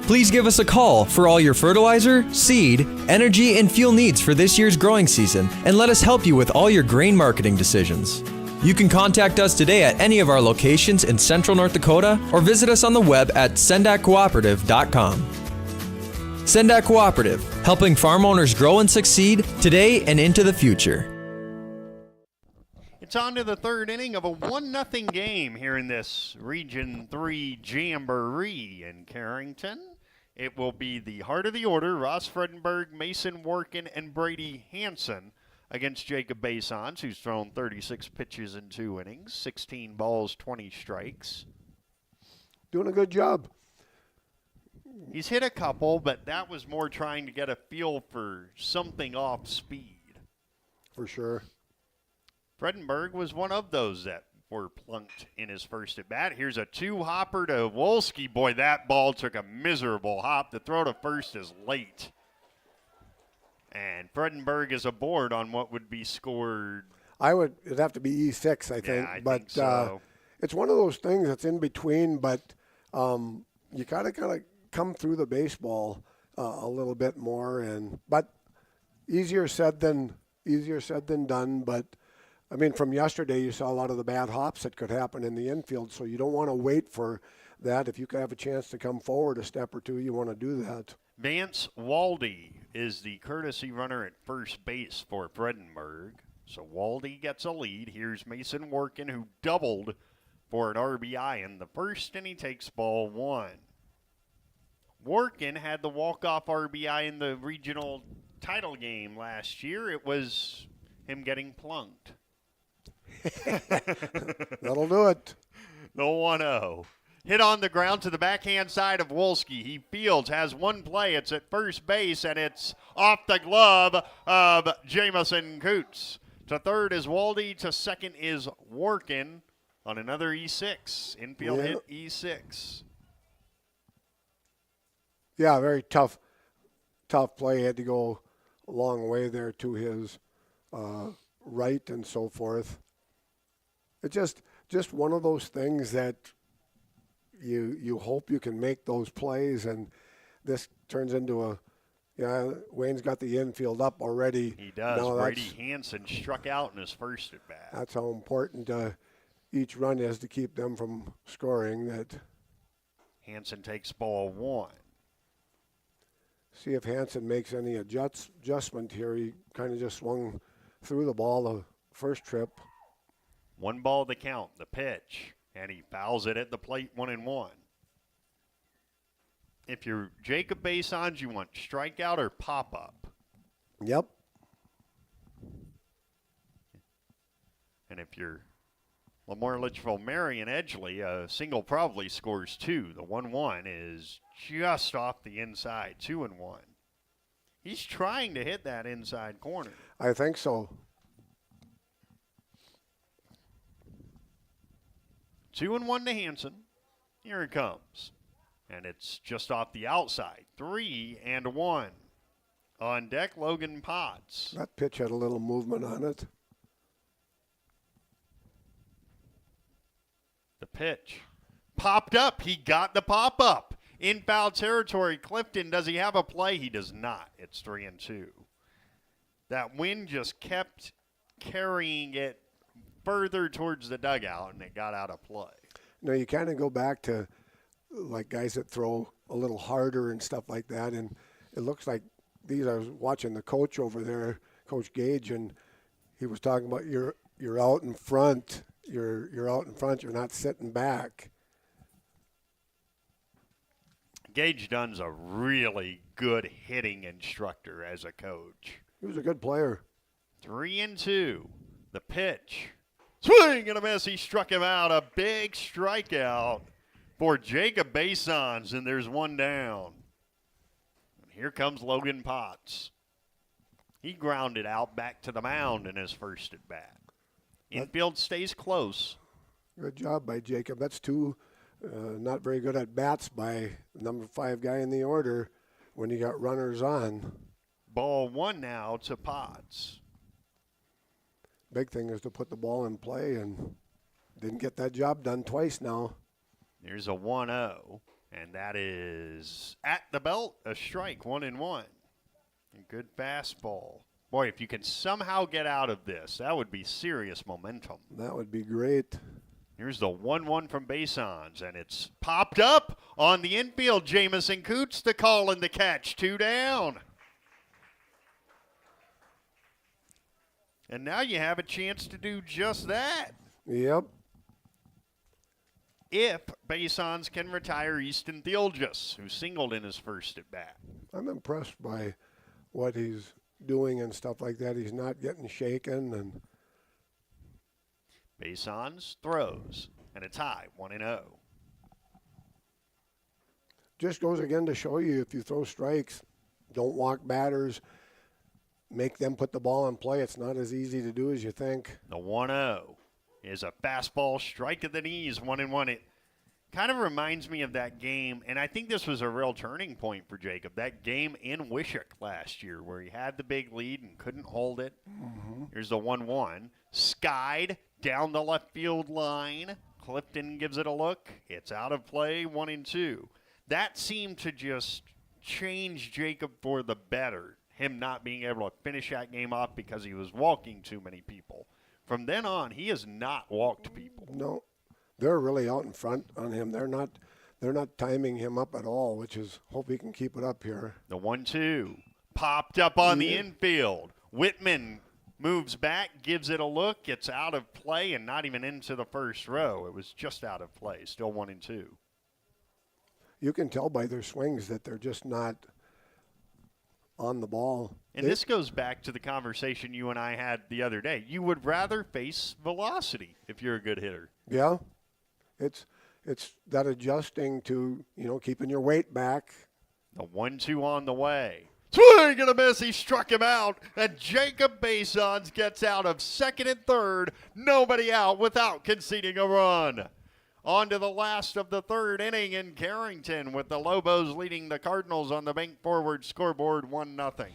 Please give us a call for all your fertilizer, seed, energy, and fuel needs for this year's growing season, and let us help you with all your grain marketing decisions. You can contact us today at any of our locations in Central North Dakota or visit us on the web at sendakcooperative.com. Sendak Cooperative, helping farm owners grow and succeed today and into the future. It's on to the third inning of a 1-0 game here in this Region 3 Jamboree in Carrington. It will be the heart of the order, Ross Fredenberg, Mason Workin, and Brady Hansen against Jacob Basons, who's thrown 36 pitches in 2 innings, 16 balls, 20 strikes. Doing a good job. He's hit a couple, but that was more trying to get a feel for something off speed. For sure. Fredenberg was one of those that were plunked in his first at-bat. Here's a 2-hopper to Wolski. Boy, that ball took a miserable hop. The throw to first is late. And Fredenberg is aboard on what would be scored. It'd have to be E6, I think. Yeah, I but think so. It's one of those things that's in between, but you gotta kind of come through the baseball a little bit more, but easier said than done. But I mean, from yesterday, you saw a lot of the bad hops that could happen in the infield, so you don't want to wait for that. If you could have a chance to come forward a step or two, you want to do that. Vance Waldy is the courtesy runner at first base for Fredenberg. So Waldy gets a lead. Here's Mason Workin, who doubled for an RBI in the first, and he takes ball 1. Workin had the walk-off RBI in the regional title game last year. It was him getting plunked. That'll do it. The 1-0. Hit on the ground to the backhand side of Wolski. He fields, has one play. It's at first base, and it's off the glove of Jamison Coots. To third is Waldy. To second is Workin on another E6. Infield hit E6. Yeah, very tough play. He had to go a long way there to his right and so forth. It's just one of those things that you hope you can make those plays, and this turns into Wayne's got the infield up already. He does. Brady Hansen struck out in his first at bat. That's how important each run is to keep them from scoring. That Hansen takes ball 1. See if Hansen makes any adjustment here. He kind of just swung through the ball the first trip. 1 ball the count, the pitch, and he fouls it at the plate 1-1. If you're Jacob Basons, you want strikeout or pop-up. Yep. And if you're LaMoure, Litchfield, Marion, Edgeley, a single probably scores 2. The 1-1 is just off the inside, 2-1. He's trying to hit that inside corner. I think so. 2-1 to Hansen. Here it comes. And it's just off the outside. 3-1. On deck, Logan Potts. That pitch had a little movement on it. The pitch popped up. He got the pop-up. In foul territory, Clifton, does he have a play? He does not. It's 3-2. That wind just kept carrying it further towards the dugout, and it got out of play. No, you kind of go back to like guys that throw a little harder and stuff like that, and it looks like these. I was watching the coach over there, Coach Gage, and he was talking about you're out in front. You're out in front. You're not sitting back. Gage Dunn's a really good hitting instructor as a coach. He was a good player. 3-2. The pitch. Swing and a miss. He struck him out. A big strikeout for Jacob Basons, and there's one down. And here comes Logan Potts. He grounded out back to the mound in his first at bat. Infield stays close. Good job by Jacob. That's two not very good at bats by number 5 guy in the order when you got runners on. Ball 1 now to Potts. Big thing is to put the ball in play, and didn't get that job done twice now. There's a 1-0, and that is at the belt, a strike, 1-1. A good fastball. Boy, if you can somehow get out of this, that would be serious momentum. That would be great. Here's the 1-1 from Basons, and it's popped up on the infield. Jamison Coots, the call and the catch, 2 down. And now you have a chance to do just that. Yep. If Basons can retire Easton Theolgis, who singled in his first at bat. I'm impressed by what he's doing and stuff like that. He's not getting shaken. And Basons throws, and it's high, 1-0. Just goes again to show you, if you throw strikes, don't walk batters, make them put the ball in play. It's not as easy to do as you think. The 1-0 is a fastball, strike at the knees, 1-1. It kind of reminds me of that game, and I think this was a real turning point for Jacob, that game in Wishock last year where he had the big lead and couldn't hold it. Mm-hmm. Here's the 1-1. Skied down the left field line. Clifton gives it a look. It's out of play, 1-2. That seemed to just change Jacob for the better, him not being able to finish that game off because he was walking too many people. From then on, he has not walked people. No, they're really out in front on him. They're not timing him up at all, which is, hope he can keep it up here. The 1-2 popped up on the infield. Whitman moves back, gives it a look. It's out of play and not even into the first row. It was just out of play, still 1-2. You can tell by their swings that they're just not on the ball. And this goes back to the conversation you and I had the other day. You would rather face velocity if you're a good hitter. Yeah. It's that adjusting to, keeping your weight back. The 1-2 on the way. Swing and a miss. He struck him out. And Jacob Basons gets out of second and third. Nobody out without conceding a run. On to the last of the third inning in Carrington with the Lobos leading the Cardinals on the bank forward scoreboard 1-0.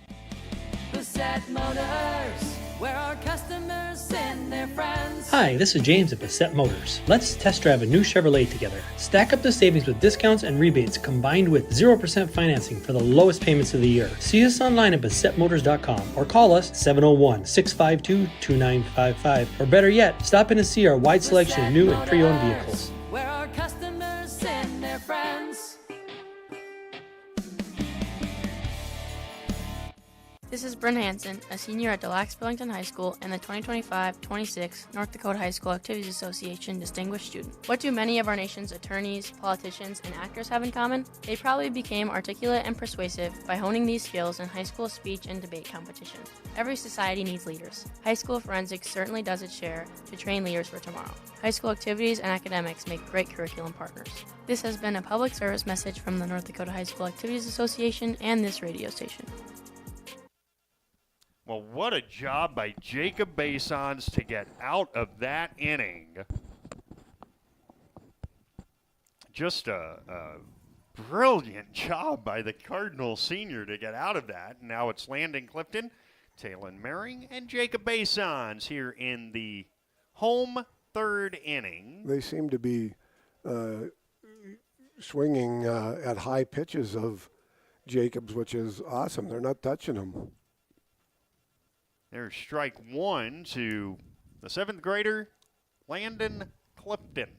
Bassett Motors, where our customers send their friends. Hi, this is James at Bassett Motors. Let's test drive a new Chevrolet together. Stack up the savings with discounts and rebates combined with 0% financing for the lowest payments of the year. See us online at BassettMotors.com or call us 701-652-2955. Or better yet, stop in and see our wide selection of new and pre-owned vehicles. Where our customers send their friends. This is Bryn Hansen, a senior at Delax Billington High School and the 2025-26 North Dakota High School Activities Association Distinguished Student. What do many of our nation's attorneys, politicians, and actors have in common? They probably became articulate and persuasive by honing these skills in high school speech and debate competitions. Every society needs leaders. High school forensics certainly does its share to train leaders for tomorrow. High school activities and academics make great curriculum partners. This has been a public service message from the North Dakota High School Activities Association and this radio station. Well, what a job by Jacob Basons to get out of that inning. Just a brilliant job by the Cardinal senior to get out of that. Now it's Landon Clifton, Talon Mering, and Jacob Basons here in the home third inning. They seem to be swinging at high pitches of Jacobs, which is awesome. They're not touching him. There's strike one to the seventh grader, Landon Clifton.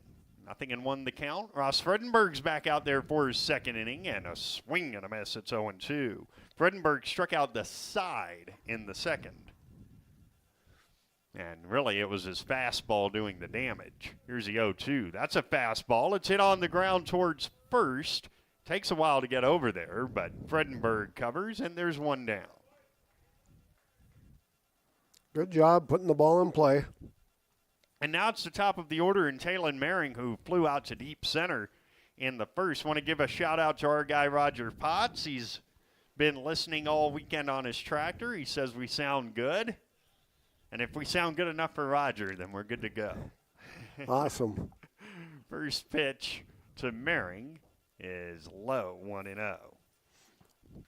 0-1 the count. Ross Fredenberg's back out there for his second inning, and a swing and a miss. It's 0-2. Fredenberg struck out the side in the second. And really, it was his fastball doing the damage. Here's the 0-2. That's a fastball. It's hit on the ground towards first. Takes a while to get over there, but Fredenberg covers, and there's one down. Good job putting the ball in play. And now it's the top of the order in Talon Mering, who flew out to deep center in the first. Want to give a shout-out to our guy, Roger Potts. He's been listening all weekend on his tractor. He says we sound good. And if we sound good enough for Roger, then we're good to go. Awesome. First pitch to Mering is low, 1-0.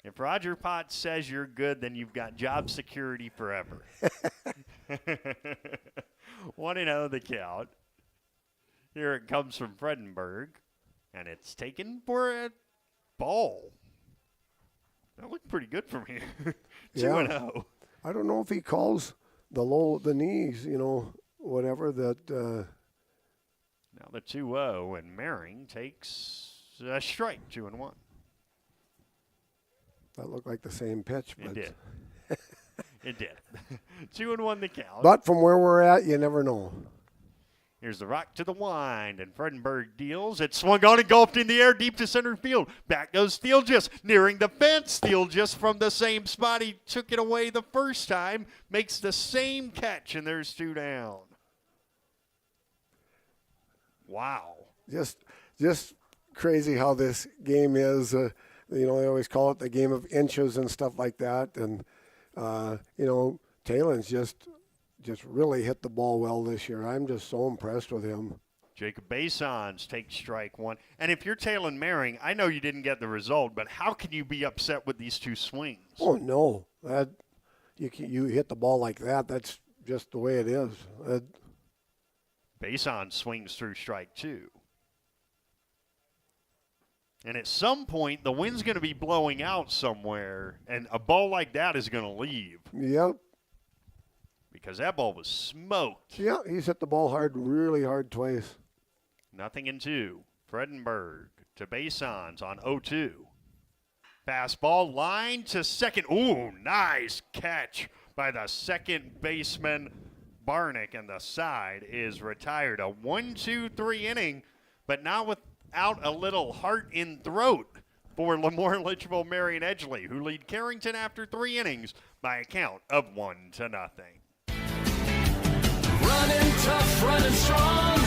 If Roger Potts says you're good, then you've got job security forever. 1-0 the count. Here it comes from Fredenberg, and it's taken for a ball. That looked pretty good from here. 2-0. I don't know if he calls the knees, whatever that. Now the 2-0, and Mering takes a strike, 2-1. That looked like the same pitch. But It did. It did. 2-1 the count. But from where we're at, you never know. Here's the rock to the wind, and Fredenberg deals. It swung on and golfed in the air deep to center field. Back goes Steelgis, nearing the fence. Steelgis from the same spot he took it away the first time, makes the same catch, and there's 2 down. Wow. Just crazy how this game is. They always call it the game of inches and stuff like that. And, Talen's just really hit the ball well this year. I'm just so impressed with him. Jacob Basons takes strike 1. And if you're Talon Mering, I know you didn't get the result, but how can you be upset with these 2 swings? Oh, no. You hit the ball like that, that's just the way it is. Basons swings through strike 2. And at some point, the wind's going to be blowing out somewhere, and a ball like that is going to leave. Yep. Because that ball was smoked. Yeah, he's hit the ball hard, really hard twice. 0-2. Fredenberg to Basons on 0-2. Fastball line to second. Ooh, nice catch by the second baseman, Barnick, and the side is retired. A 1-2-3 inning, but not without a little heart in throat for LaMoure, Litchfield, Marion Edgley, who lead Carrington after 3 innings by a count of 1-0. Running tough, running strong.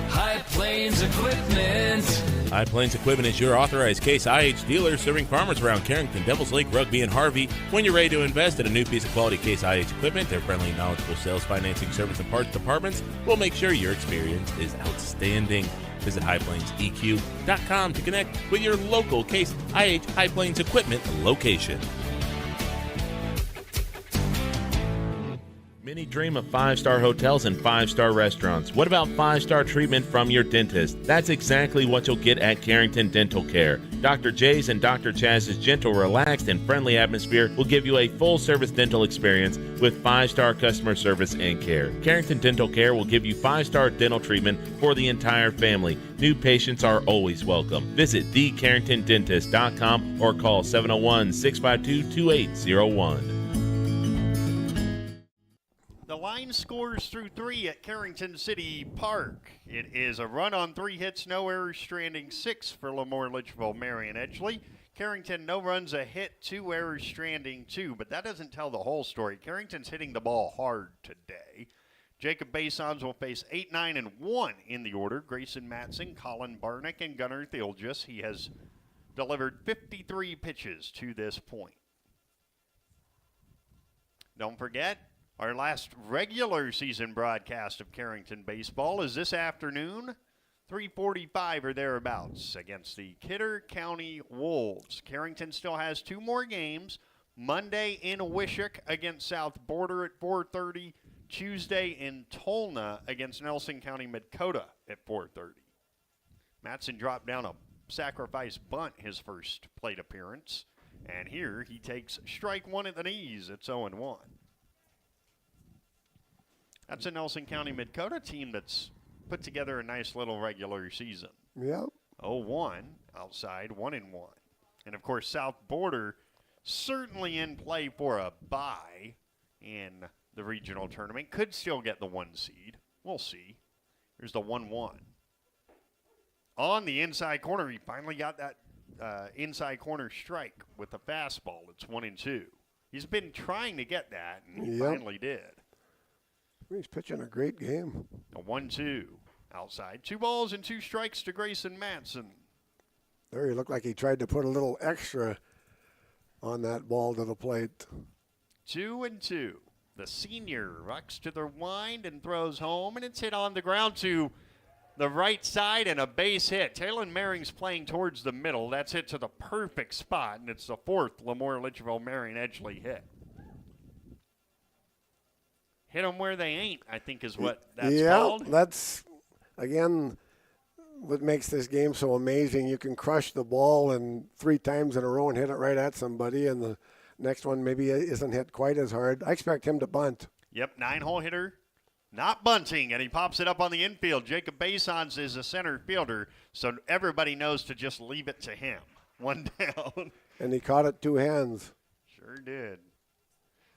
High Plains Equipment. High Plains Equipment is your authorized Case IH dealer serving farmers around Carrington, Devils Lake, Rugby, and Harvey. When you're ready to invest in a new piece of quality Case IH equipment, their friendly, knowledgeable sales, financing, service, and parts departments will make sure your experience is outstanding. Visit highplainseq.com to connect with your local Case IH High Plains Equipment location. Many dream of 5-star hotels and 5-star restaurants. What about 5-star treatment from your dentist? That's exactly what you'll get at Carrington Dental Care. Dr. J's and Dr. Chaz's gentle, relaxed, and friendly atmosphere will give you a full-service dental experience with 5-star customer service and care. Carrington Dental Care will give you 5-star dental treatment for the entire family. New patients are always welcome. Visit thecarringtondentist.com or call 701-652-2801. The line scores through 3 at Carrington City Park. It is a run on 3 hits, no errors, stranding 6 for LaMoure, Litchfield, Marion Edgley. Carrington, no runs, a hit, 2 errors, stranding 2. But that doesn't tell the whole story. Carrington's hitting the ball hard today. Jacob Basons will face 8, 9, and 1 in the order. Grayson Matson, Colin Barnick, and Gunnar Thielgis. He has delivered 53 pitches to this point. Don't forget, our last regular season broadcast of Carrington baseball is this afternoon, 3:45 or thereabouts, against the Kidder County Wolves. Carrington still has 2 more games. Monday in Wishock against South Border at 4:30. Tuesday in Tolna against Nelson County Midkota at 4:30. Matson dropped down a sacrifice bunt his first plate appearance. And here he takes strike 1 at the knees. It's 0-1. That's a Nelson County Midkota team that's put together a nice little regular season. Yeah. 0-1 outside, 1-1. And, of course, South Border certainly in play for a bye in the regional tournament. Could still get the 1 seed. We'll see. Here's the 1-1. On the inside corner, he finally got that inside corner strike with a fastball. It's 1-2. He's been trying to get that, and he finally did. He's pitching a great game. A 1-2 outside. 2 balls and 2 strikes to Grayson Matson. There he looked like he tried to put a little extra on that ball to the plate. 2-2. The senior rocks to the wind and throws home, and it's hit on the ground to the right side and a base hit. Talon Mering's playing towards the middle. That's hit to the perfect spot, and it's the 4th LaMoure, Litchfield, Marion Edgley hit. Hit them where they ain't, I think is what that's called. Yeah, that's, again, what makes this game so amazing. You can crush the ball and 3 times in a row and hit it right at somebody, and the Next one maybe isn't hit quite as hard. I expect him to bunt. Yep, 9-hole hitter, not bunting, and he pops it up on the infield. Jacob Basons is a center fielder, so everybody knows to just leave it to him. One down. And he caught it 2 hands. Sure did.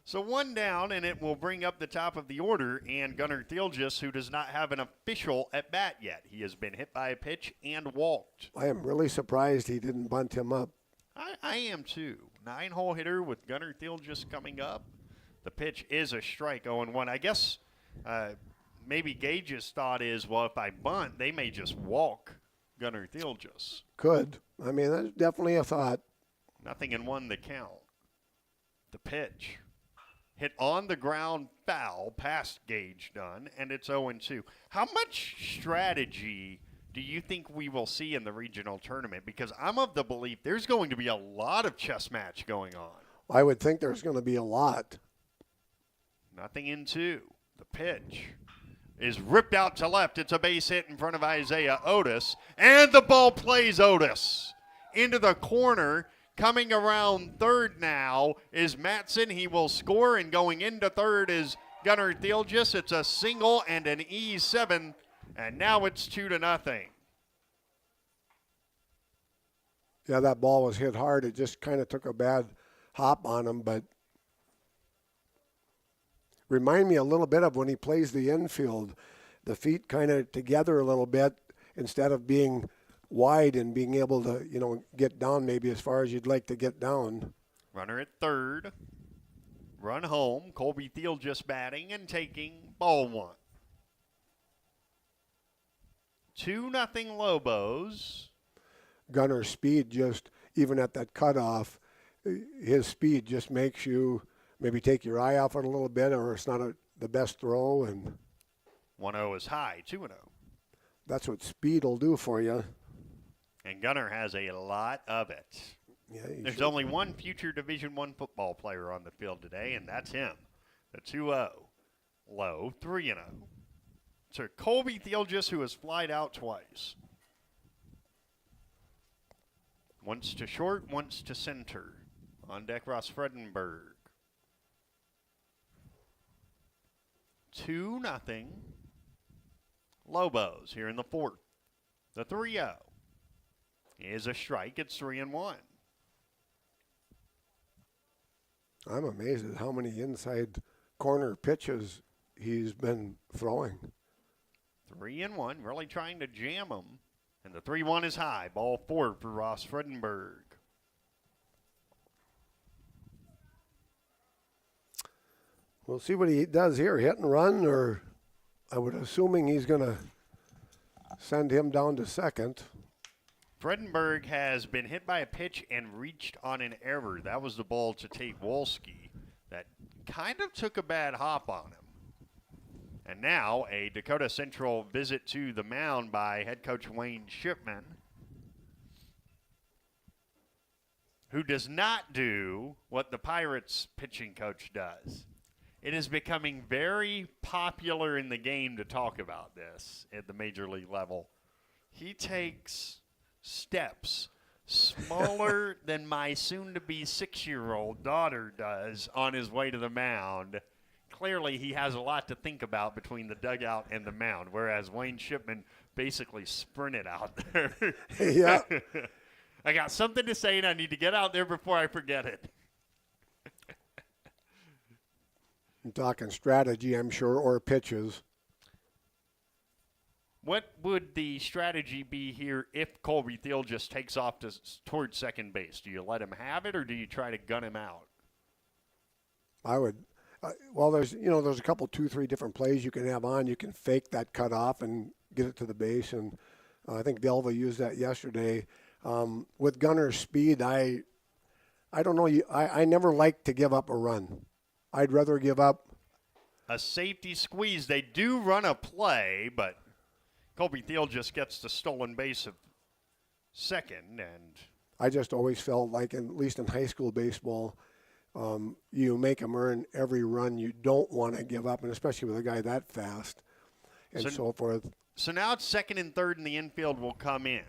So 1 down, and it will bring up the top of the order, and Gunnar Thielges, who does not have an official at-bat yet. He has been hit by a pitch and walked. I am really surprised he didn't bunt him up. I am too. 9-hole hitter with Gunnar Thielges coming up. The pitch is a strike, 0-1. I guess maybe Gage's thought is, well, if I bunt, they may just walk Gunnar Thielges. Could. I mean, that's definitely a thought. Nothing in 1 to count. The pitch. Hit on the ground, foul, past Gage done, and it's 0-2. How much strategy do you think we will see in the regional tournament? Because I'm of the belief there's going to be a lot of chess match going on. I would think there's going to be a lot. Nothing in 2. The pitch is ripped out to left. It's a base hit in front of Isaiah Otis, and the ball plays Otis into the corner. Coming around third now is Matson. He will score, and going into third is Gunnar Thielges. It's a single and an E7, and now it's 2-0. Yeah, that ball was hit hard. It just kind of took a bad hop on him, but remind me a little bit of when he plays the infield. The feet kind of together a little bit instead of being wide and being able to, get down maybe as far as you'd like to get down. Runner at third. Run home. Colby Thielges batting and taking ball 1. 2-0 Lobos. Gunner's speed just, even at that cutoff, his speed just makes you maybe take your eye off it a little bit, or it's not the best throw. And 1-0 is high, 2-0. That's what speed will do for you. And Gunnar has a lot of it. Yeah, there's only one future Division I football player on the field today, and that's him. The 2-0. Low, 3-0. So Colby Thielges, who has flied out twice. Once to short, once to center. On deck, Ross Fredenberg. 2-0. Lobos here in the 4th. The 3-0 is a strike. It's 3-1. I'm amazed at how many inside corner pitches he's been throwing. 3-1, really trying to jam him. And the 3-1 is high. Ball 4 for Ross Fredenberg. We'll see what he does here, hit and run, or I would assuming he's going to send him down to second. Fredenberg has been hit by a pitch and reached on an error. That was the ball to Tate Wolski that kind of took a bad hop on him. And now a Dakota Central visit to the mound by head coach Wayne Shipman, who does not do what the Pirates pitching coach does. It is becoming very popular in the game to talk about this at the major league level. He takes steps smaller than my soon-to-be 6-year-old daughter does on his way to the mound. Clearly, he has a lot to think about between the dugout and the mound, whereas Wayne Shipman basically sprinted out there. Yeah. I got something to say, and I need to get out there before I forget it. I'm talking strategy, I'm sure, or pitches. What would the strategy be here if Colby Thiel just takes off towards second base? Do you let him have it, or do you try to gun him out? I would. Well, there's a couple, 2-3 different plays you can have on. You can fake that cutoff and get it to the base, and I think Delva used that yesterday. With Gunner's speed, I don't know. I never like to give up a run. I'd rather give up a safety squeeze. They do run a play, but Colby Thiel just gets the stolen base of second. And I just always felt like, at least in high school baseball, you make them earn every run. You don't want to give up, and especially with a guy that fast and so forth. So now it's second and third, and the infield will come in.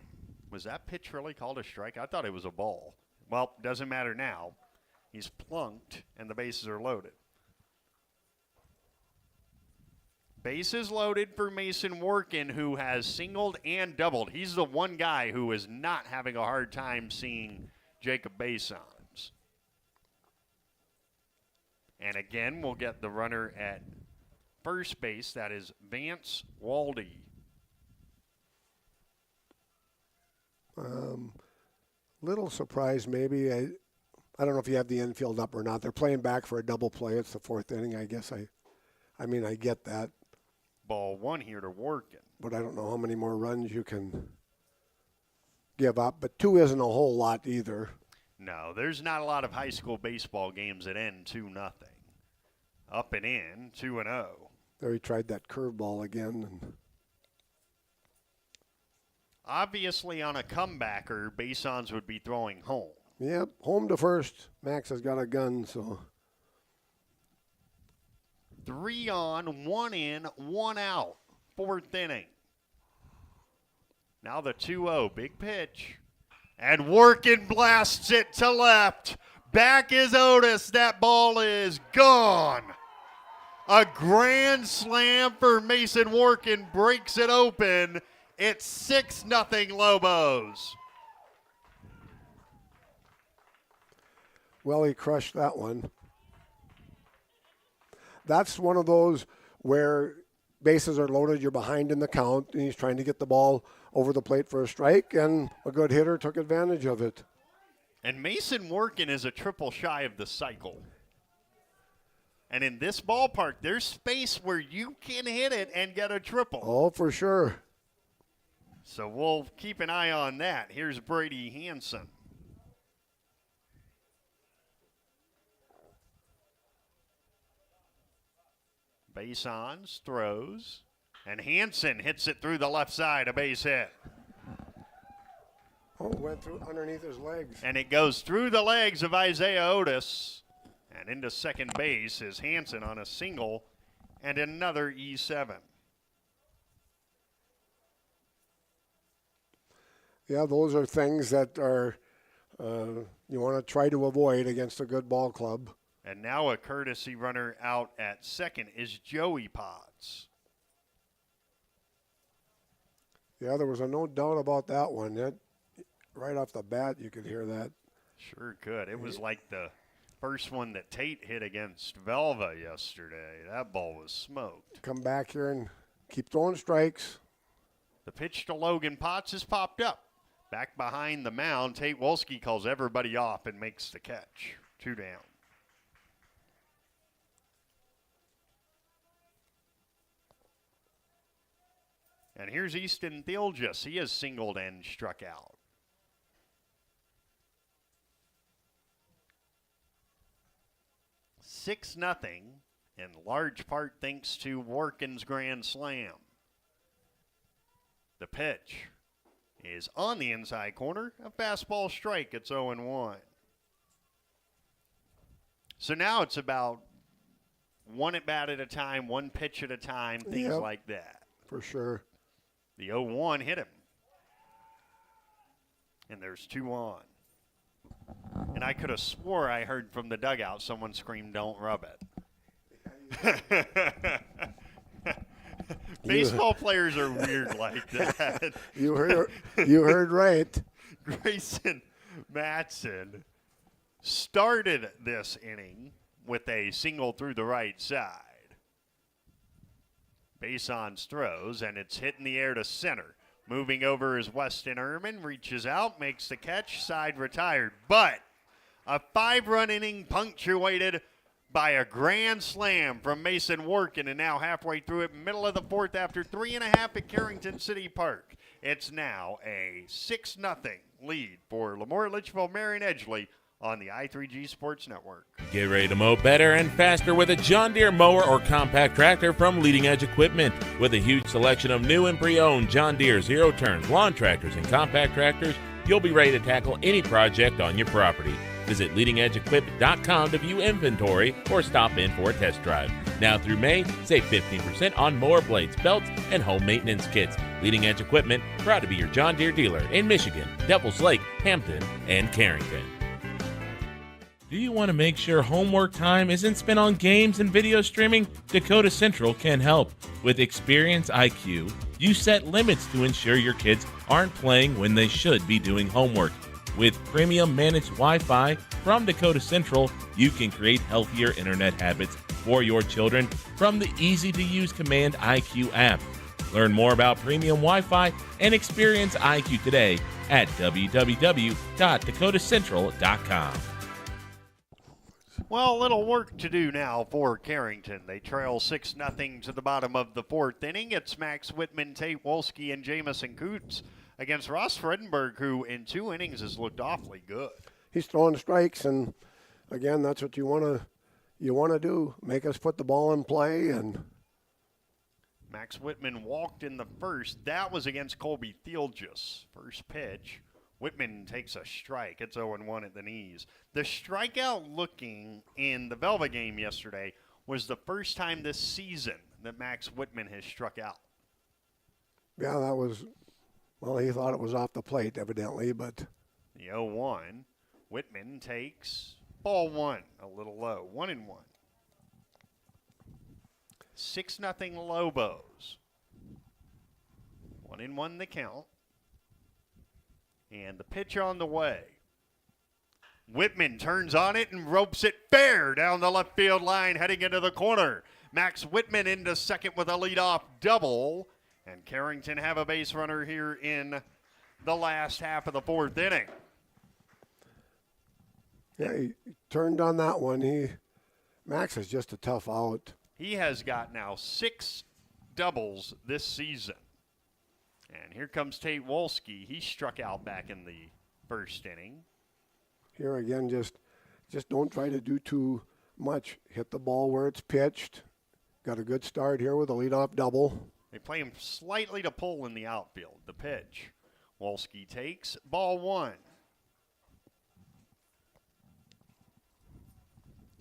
Was that pitch really called a strike? I thought it was a ball. Well, doesn't matter now. He's plunked, and the bases are loaded. Bases loaded for Mason Workin, who has singled and doubled. He's the one guy who is not having a hard time seeing Jacob Basons. And again, we'll get the runner at first base. That is Vance Waldy. Little surprised maybe. I don't know if you have the infield up or not. They're playing back for a double play. It's the fourth inning, I guess. I mean, I get that. Ball one here to Workin. But I don't know how many more runs you can give up. But 2 isn't a whole lot either. No, there's not a lot of high school baseball games that end 2-0. Up and in, 2-0. There he tried that curveball again. And obviously on a comebacker, Basons would be throwing home. Yep, home to first. Max has got a gun, so. 3 on, 1 in, 1 out. Fourth inning. Now the 2-0, big pitch. And Workin blasts it to left. Back is Otis. That ball is gone. A grand slam for Mason Workin breaks it open. It's 6-0 Lobos. Well, he crushed that one. That's one of those where bases are loaded, you're behind in the count, and he's trying to get the ball over the plate for a strike, and a good hitter took advantage of it. And Mason Workin is a triple shy of the cycle. And in this ballpark, there's space where you can hit it and get a triple. Oh, for sure. So we'll keep an eye on that. Here's Brady Hansen. Basons throws, and Hansen hits it through the left side, a base hit. Oh, it went through underneath his legs. And it goes through the legs of Isaiah Otis, and into second base is Hansen on a single and another E7. Yeah, those are things that are you want to try to avoid against a good ball club. And now a courtesy runner out at second is Joey Potts. Yeah, there was no doubt about that one. Right off the bat, you could hear that. Sure could. It was like the first one that Tate hit against Velva yesterday. That ball was smoked. Come back here and keep throwing strikes. The pitch to Logan Potts has popped up. Back behind the mound, Tate Wolski calls everybody off and makes the catch. 2 down. And here's Easton Thilgis. He has singled and struck out. Six nothing, in large part thanks to Workin's grand slam. The pitch is on the inside corner. A fastball strike. It's 0-1. So now it's about one at bat at a time, one pitch at a time, things like that. For sure. The 0-1 hit him. And there's 2 on. And I could have swore I heard from the dugout someone scream, "Don't rub it." Baseball players are weird like that. You heard right. Grayson Matson started this inning with a single through the right side. Basons throws, and it's hit in the air to center. Moving over is Weston Ehrman, reaches out, makes the catch, side retired. But a 5-run inning punctuated by a grand slam from Mason Workin, and now halfway through it, middle of the fourth after 3.5 at Carrington City Park. It's now a 6-0 lead for LaMoure, Litchfield, Marion, Edgeley on the I3G Sports Network. Get ready to mow better and faster with a John Deere mower or compact tractor from Leading Edge Equipment. With a huge selection of new and pre-owned John Deere zero-turn lawn tractors and compact tractors, you'll be ready to tackle any project on your property. Visit leadingedgeequipment.com to view inventory or stop in for a test drive. Now through May, save 15% on mower blades, belts, and home maintenance kits. Leading Edge Equipment, proud to be your John Deere dealer in Michigan, Devils Lake, Hampton, and Carrington. Do you want to make sure homework time isn't spent on games and video streaming? Dakota Central can help. With Experience IQ, you set limits to ensure your kids aren't playing when they should be doing homework. With premium managed Wi-Fi from Dakota Central, you can create healthier internet habits for your children from the easy-to-use Command IQ app. Learn more about premium Wi-Fi and Experience IQ today at www.dakotacentral.com. Well, a little work to do now for Carrington. They trail 6-0 to the bottom of the fourth inning. It's Max Whitman, Tate Wolski, and Jamison Coots against Ross Fredenberg, who in 2 innings has looked awfully good. He's throwing strikes, and again, that's what you want to do. Make us put the ball in play. And Max Whitman walked in the first. That was against Colby Thielges. First pitch. Whitman takes a strike. It's 0-1 at the knees. The strikeout looking in the Velva game yesterday was the first time this season that Max Whitman has struck out. Yeah, that was, well, he thought it was off the plate, evidently, but. The 0-1. Whitman takes ball 1, a little low, 1-1. 6-0 Lobos. 1-1 the count. And the pitch on the way. Whitman turns on it and ropes it fair down the left field line, heading into the corner. Max Whitman into second with a leadoff double. And Carrington have a base runner here in the last half of the fourth inning. Yeah, he turned on that one. Max is just a tough out. He has got now 6 doubles this season. And here comes Tate Wolski. He struck out back in the first inning. Here again, just don't try to do too much. Hit the ball where it's pitched. Got a good start here with a leadoff double. They play him slightly to pull in the outfield. The pitch. Wolski takes ball 1.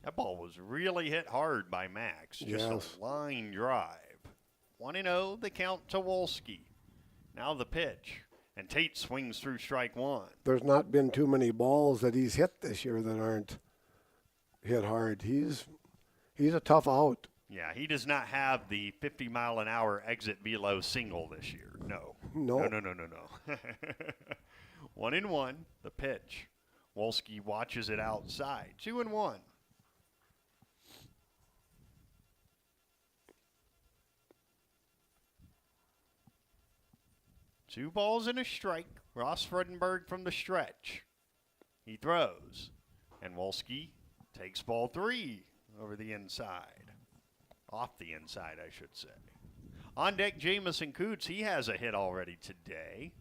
That ball was really hit hard by Max. Just a line drive. 1-0 the count to Wolski. Now the pitch, and Tate swings through strike 1. There's not been too many balls that he's hit this year that aren't hit hard. He's a tough out. Yeah, he does not have the 50-mile-an-hour exit velo single this year. No. 1-1, the pitch. Wolski watches it outside. 2-1. 2 balls and a strike. Ross Fredenberg from the stretch. He throws. And Wolski takes ball 3 over the inside. Off the inside, I should say. On deck, Jamison Coots. He has a hit already today.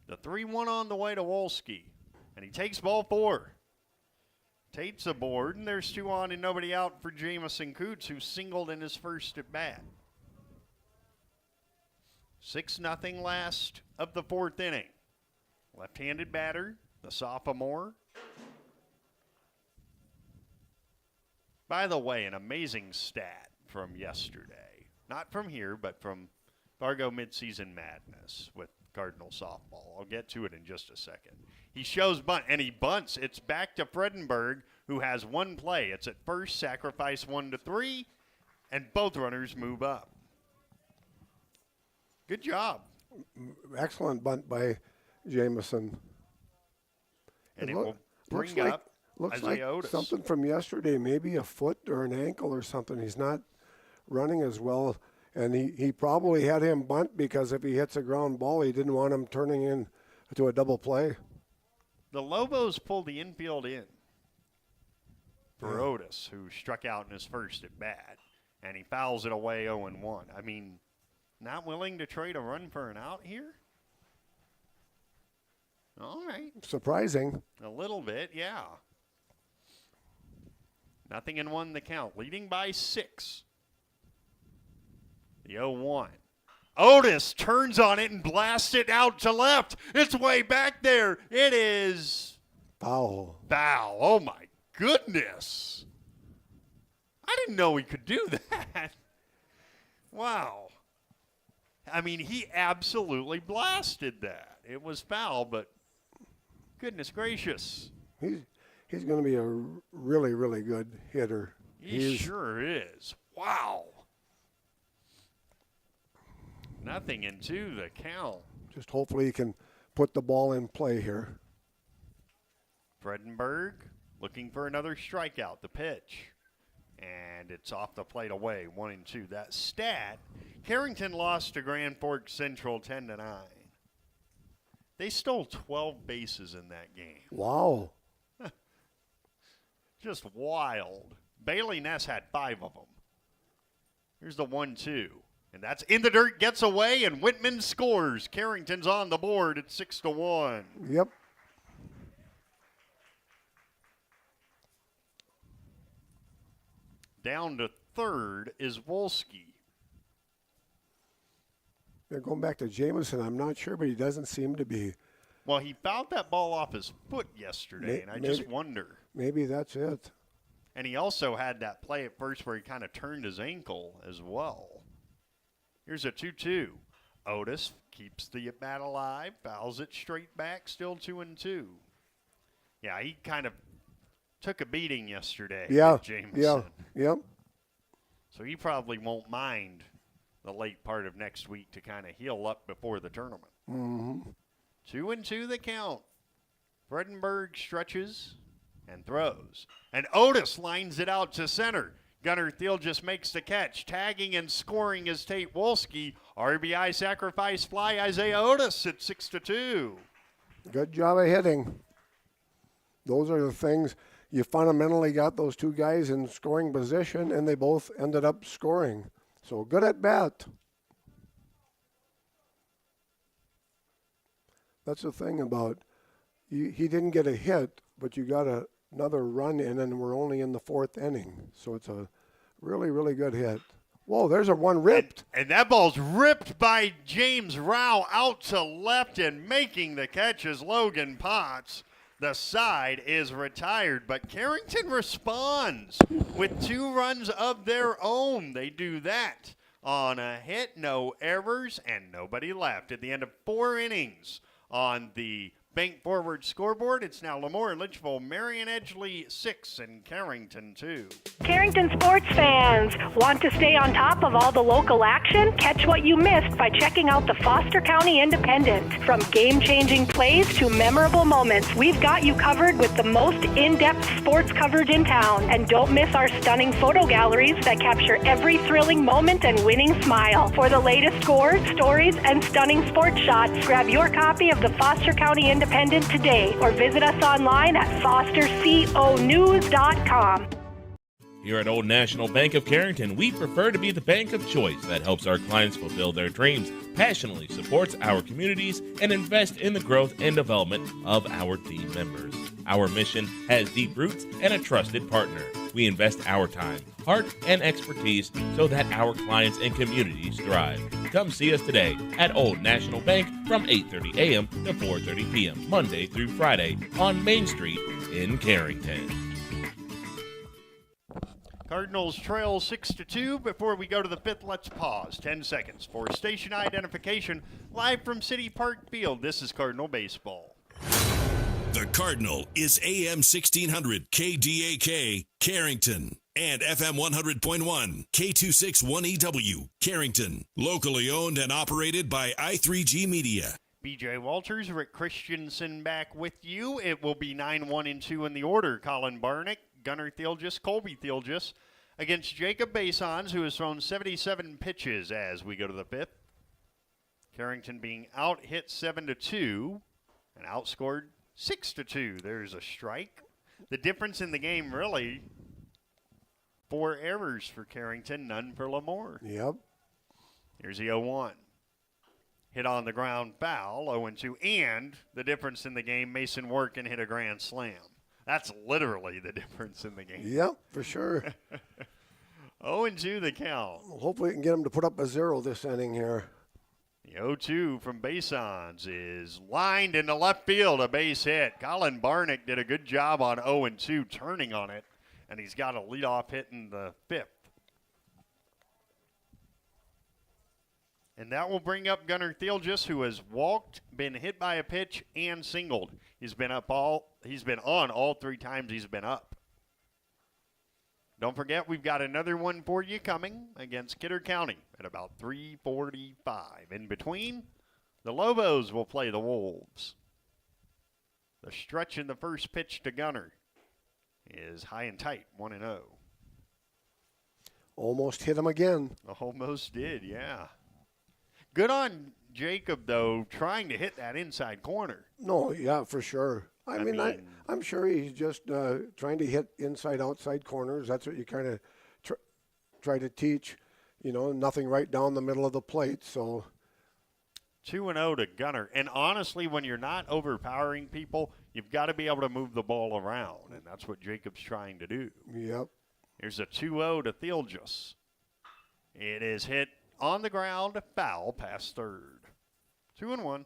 The 3-1 on the way to Wolski. And he takes ball 4. Tate's aboard, and there's 2 on and nobody out for Jamison Coots, who singled in his first at bat. 6-0 last of the fourth inning. Left-handed batter, the sophomore. By the way, an amazing stat from yesterday. Not from here, but from Fargo Midseason Madness with Cardinal softball. I'll get to it in just a second. He shows bunt, and he bunts. It's back to Fredenberg, who has 1 play. It's at first, sacrifice 1-3, and both runners move up. Good job. Excellent bunt by Jamison. And it will bring up looks Isaiah like Otis. Something from yesterday, maybe a foot or an ankle or something. He's not running as well, and he probably had him bunt because if he hits a ground ball, he didn't want him turning in to a double play. The Lobos pulled the infield in for Otis, who struck out in his first at bat, and he fouls it away 0-1. I mean, not willing to trade a run for an out here? All right. Surprising. A little bit, yeah. 0-1 the count, leading by 6. The 0-1. Otis turns on it and blasts it out to left. It's way back there. It is foul. Foul. Oh, my goodness. I didn't know he could do that. Wow. I mean, he absolutely blasted that. It was foul, but Goodness gracious. He's going to be a really, really good hitter. He sure is. Wow. Nothing into the count. Just hopefully he can put the ball in play here. Fredenberg looking for another strikeout. The pitch. And it's off the plate away. 1-2. That stat. Carrington lost to Grand Forks Central 10-9. They stole 12 bases in that game. Wow. Just wild. Bailey Ness had 5 of them. Here's the 1-2. And that's in the dirt, gets away, and Whitman scores. Carrington's on the board at 6-1. Yep. Down to third is Wolski. They're going back to Jameson. I'm not sure, but he doesn't seem to be. Well, he fouled that ball off his foot yesterday, and I just wonder. Maybe that's it. And he also had that play at first where he kind of turned his ankle as well. Here's a 2-2. Otis keeps the at-bat alive, fouls it straight back, still 2-2. Yeah, he kind of took a beating yesterday. Yeah, Jameson. Yep. So he probably won't mind the late part of next week to kind of heal up before the tournament. Mm-hmm. 2-2 the count. Fredenberg stretches and throws. And Otis lines it out to center. Gunnar Thiel just makes the catch. Tagging and scoring is Tate Wolski. RBI sacrifice fly Isaiah Otis at 6-2. Good job of hitting. Those are the things. You fundamentally got those two guys in scoring position, and they both ended up scoring. So good at bat. That's the thing about he didn't get a hit, but you got another run in, and we're only in the 4th inning. So it's a really, really good hit. Whoa, there's a one ripped. And that ball's ripped by James Rao out to left, and making the catch is Logan Potts. The side is retired, but Carrington responds with 2 runs of their own. They do that on a hit, no errors, and nobody left. At the end of 4 innings on the Bank Forward scoreboard, it's now LaMoure, Litchfield, Marion Edgley 6, and Carrington 2. Carrington sports fans, want to stay on top of all the local action? Catch what you missed by checking out the Foster County Independent. From game-changing plays to memorable moments, we've got you covered with the most in-depth sports coverage in town. And don't miss our stunning photo galleries that capture every thrilling moment and winning smile. For the latest scores, stories, and stunning sports shots, grab your copy of the Foster County Independent today, or visit us online at fosterconews.com. Here at Old National Bank of Carrington, we prefer to be the bank of choice that helps our clients fulfill their dreams, passionately supports our communities, and invest in the growth and development of our team members. Our mission has deep roots and a trusted partner. We invest our time, heart, and expertise so that our clients and communities thrive. Come see us today at Old National Bank from 8:30 a.m. to 4:30 p.m. Monday through Friday on Main Street in Carrington. Cardinals trail 6-2. Before we go to the 5th, let's pause 10 seconds for station identification. Live from City Park Field, this is Cardinal Baseball. The Cardinal is AM 1600 KDAK, Carrington, and FM 100.1 K261EW, Carrington. Locally owned and operated by I3G Media. BJ Walters, Rick Christensen back with you. It will be 9-1-2 in the order. Colin Barnick, Gunnar Thielgis, Colby Thielgis against Jacob Basons, who has thrown 77 pitches as we go to the 5th. Carrington being out hit 7-2 and outscored 6-2. There's a strike. The difference in the game, really, 4 errors for Carrington, none for LaMoure. Yep. Here's the 0-1. Hit on the ground, foul, 0-2. And the difference in the game, Mason Workin hit a grand slam. That's literally the difference in the game. Yep, for sure. 0-2 the count. Well, hopefully we can get him to put up a 0 this inning here. The 0-2 from Basons is lined into left field, a base hit. Colin Barnick did a good job on 0-2 turning on it, and he's got a leadoff hit in the 5th. And that will bring up Gunnar Thielgis, who has walked, been hit by a pitch, and singled. He's He's been on all 3 times he's been up. Don't forget, we've got another one for you coming against Kidder County at about 3:45. In between, the Lobos will play the Wolves. The stretch in the first pitch to Gunner is high and tight, 1-0. Almost hit him again. Almost did, yeah. Good on Jacob, though, trying to hit that inside corner. No, yeah, for sure. I mean, I'm sure he's just trying to hit inside, outside corners. That's what you kind of try to teach. You know, nothing right down the middle of the plate. So 2-0 to Gunner. And honestly, when you're not overpowering people, you've got to be able to move the ball around, and that's what Jacob's trying to do. Yep. Here's a 2-0 to Thilgus. It is hit on the ground, foul past third. 2-1.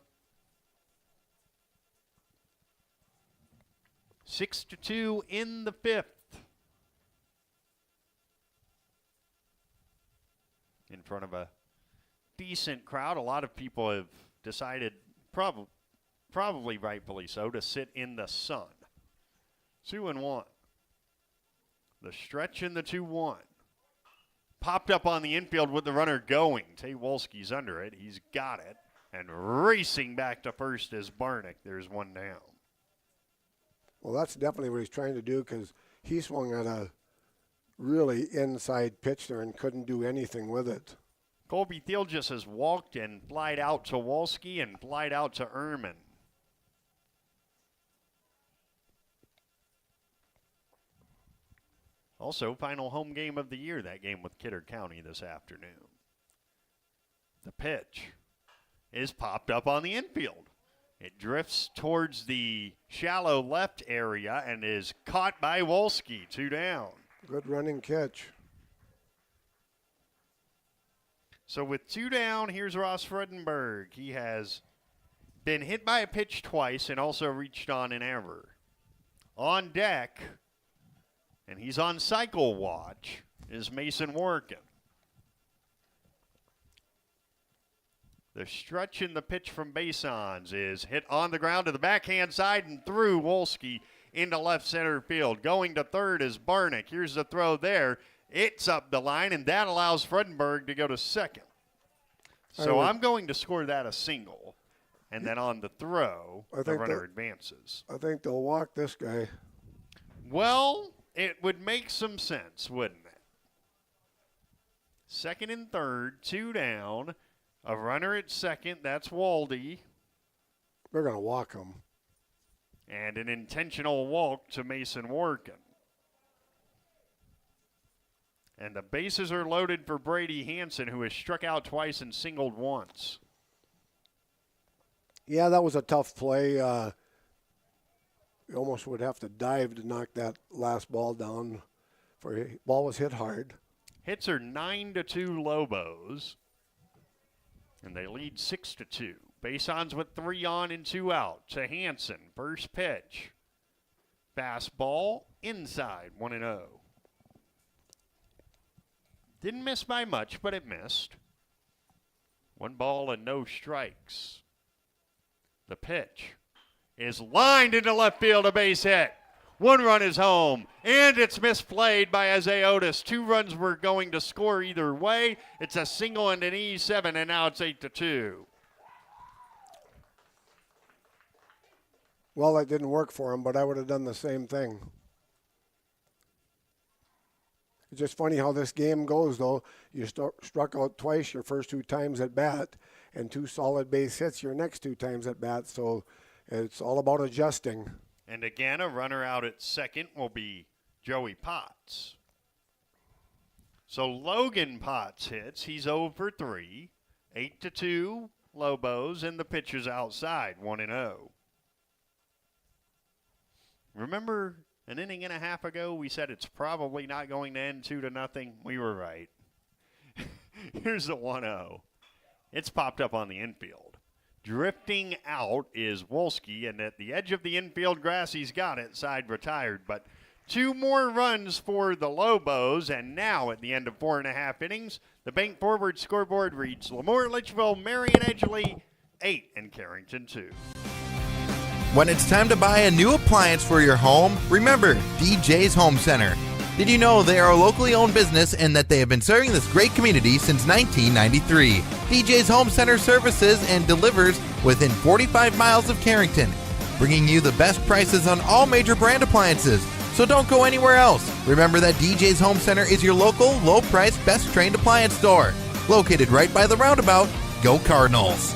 6-2 in the 5th. In front of a decent crowd. A lot of people have decided, probably rightfully so, to sit in the sun. 2-1. The stretch in the 2-1. Popped up on the infield with the runner going. Tate Wolski's under it. He's got it. And racing back to first is Barnick. There's one down. Well, that's definitely what he's trying to do because he swung at a really inside pitch there and couldn't do anything with it. Colby Thilgus has walked and flied out to Wolski and flied out to Ehrman. Also, final home game of the year, that game with Kidder County this afternoon. The pitch is popped up on the infield. It drifts towards the shallow left area and is caught by Wolski. 2 down. Good running catch. So with 2 down, here's Ross Fredenberg. He has been hit by a pitch twice and also reached on an error. On deck, and he's on cycle watch, is Mason Workin. The stretch in the pitch from Basons is hit on the ground to the backhand side and through Wolski into left center field. Going to third is Barnick. Here's the throw there. It's up the line, and that allows Fredenberg to go to second. So I'm going to score that a single. And then on the throw, the runner advances. I think they'll walk this guy. Well, it would make some sense, wouldn't it? Second and third, 2 down. A runner at second, that's Waldy. They're going to walk him. And an intentional walk to Mason Workin. And the bases are loaded for Brady Hansen, who has struck out twice and singled once. Yeah, that was a tough play. You almost would have to dive to knock that last ball down. Ball was hit hard. Hits are 9-2 Lobos. And they lead 6-2. Basons with 3 on and 2 out to Hansen. First pitch. Fastball inside, 1-0. Didn't miss by much, but it missed. 1 ball and no strikes. The pitch is lined into left field, a base hit. 1 run is home, and it's misplayed by Isaiah Otis. 2 runs were going to score either way. It's a single and an E7, and now it's 8-2. Well, that didn't work for him, but I would have done the same thing. It's just funny how this game goes, though. You struck out twice your first 2 times at bat, and 2 solid base hits your next 2 times at bat, so it's all about adjusting. And again, a runner out at second will be Joey Potts. So Logan Potts hits. He's 0 for 3. 8-2 Lobos, and the pitch is outside, 1-0. Remember an inning and a half ago, we said it's probably not going to end 2-0. We were right. Here's the 1-0. It's popped up on the infield. Drifting out is Wolski, and at the edge of the infield grass, he's got it, side retired. But 2 more runs for the Lobos, and now at the end of 4.5 innings, the Bank Forward scoreboard reads LaMoure, Litchfield, Marion, Edgeley, 8, and Carrington, 2. When it's time to buy a new appliance for your home, remember DJ's Home Center. Did you know they are a locally owned business and that they have been serving this great community since 1993? DJ's Home Center services and delivers within 45 miles of Carrington, bringing you the best prices on all major brand appliances. So don't go anywhere else. Remember that DJ's Home Center is your local, low-price, best-trained appliance store. Located right by the roundabout. Go Cardinals.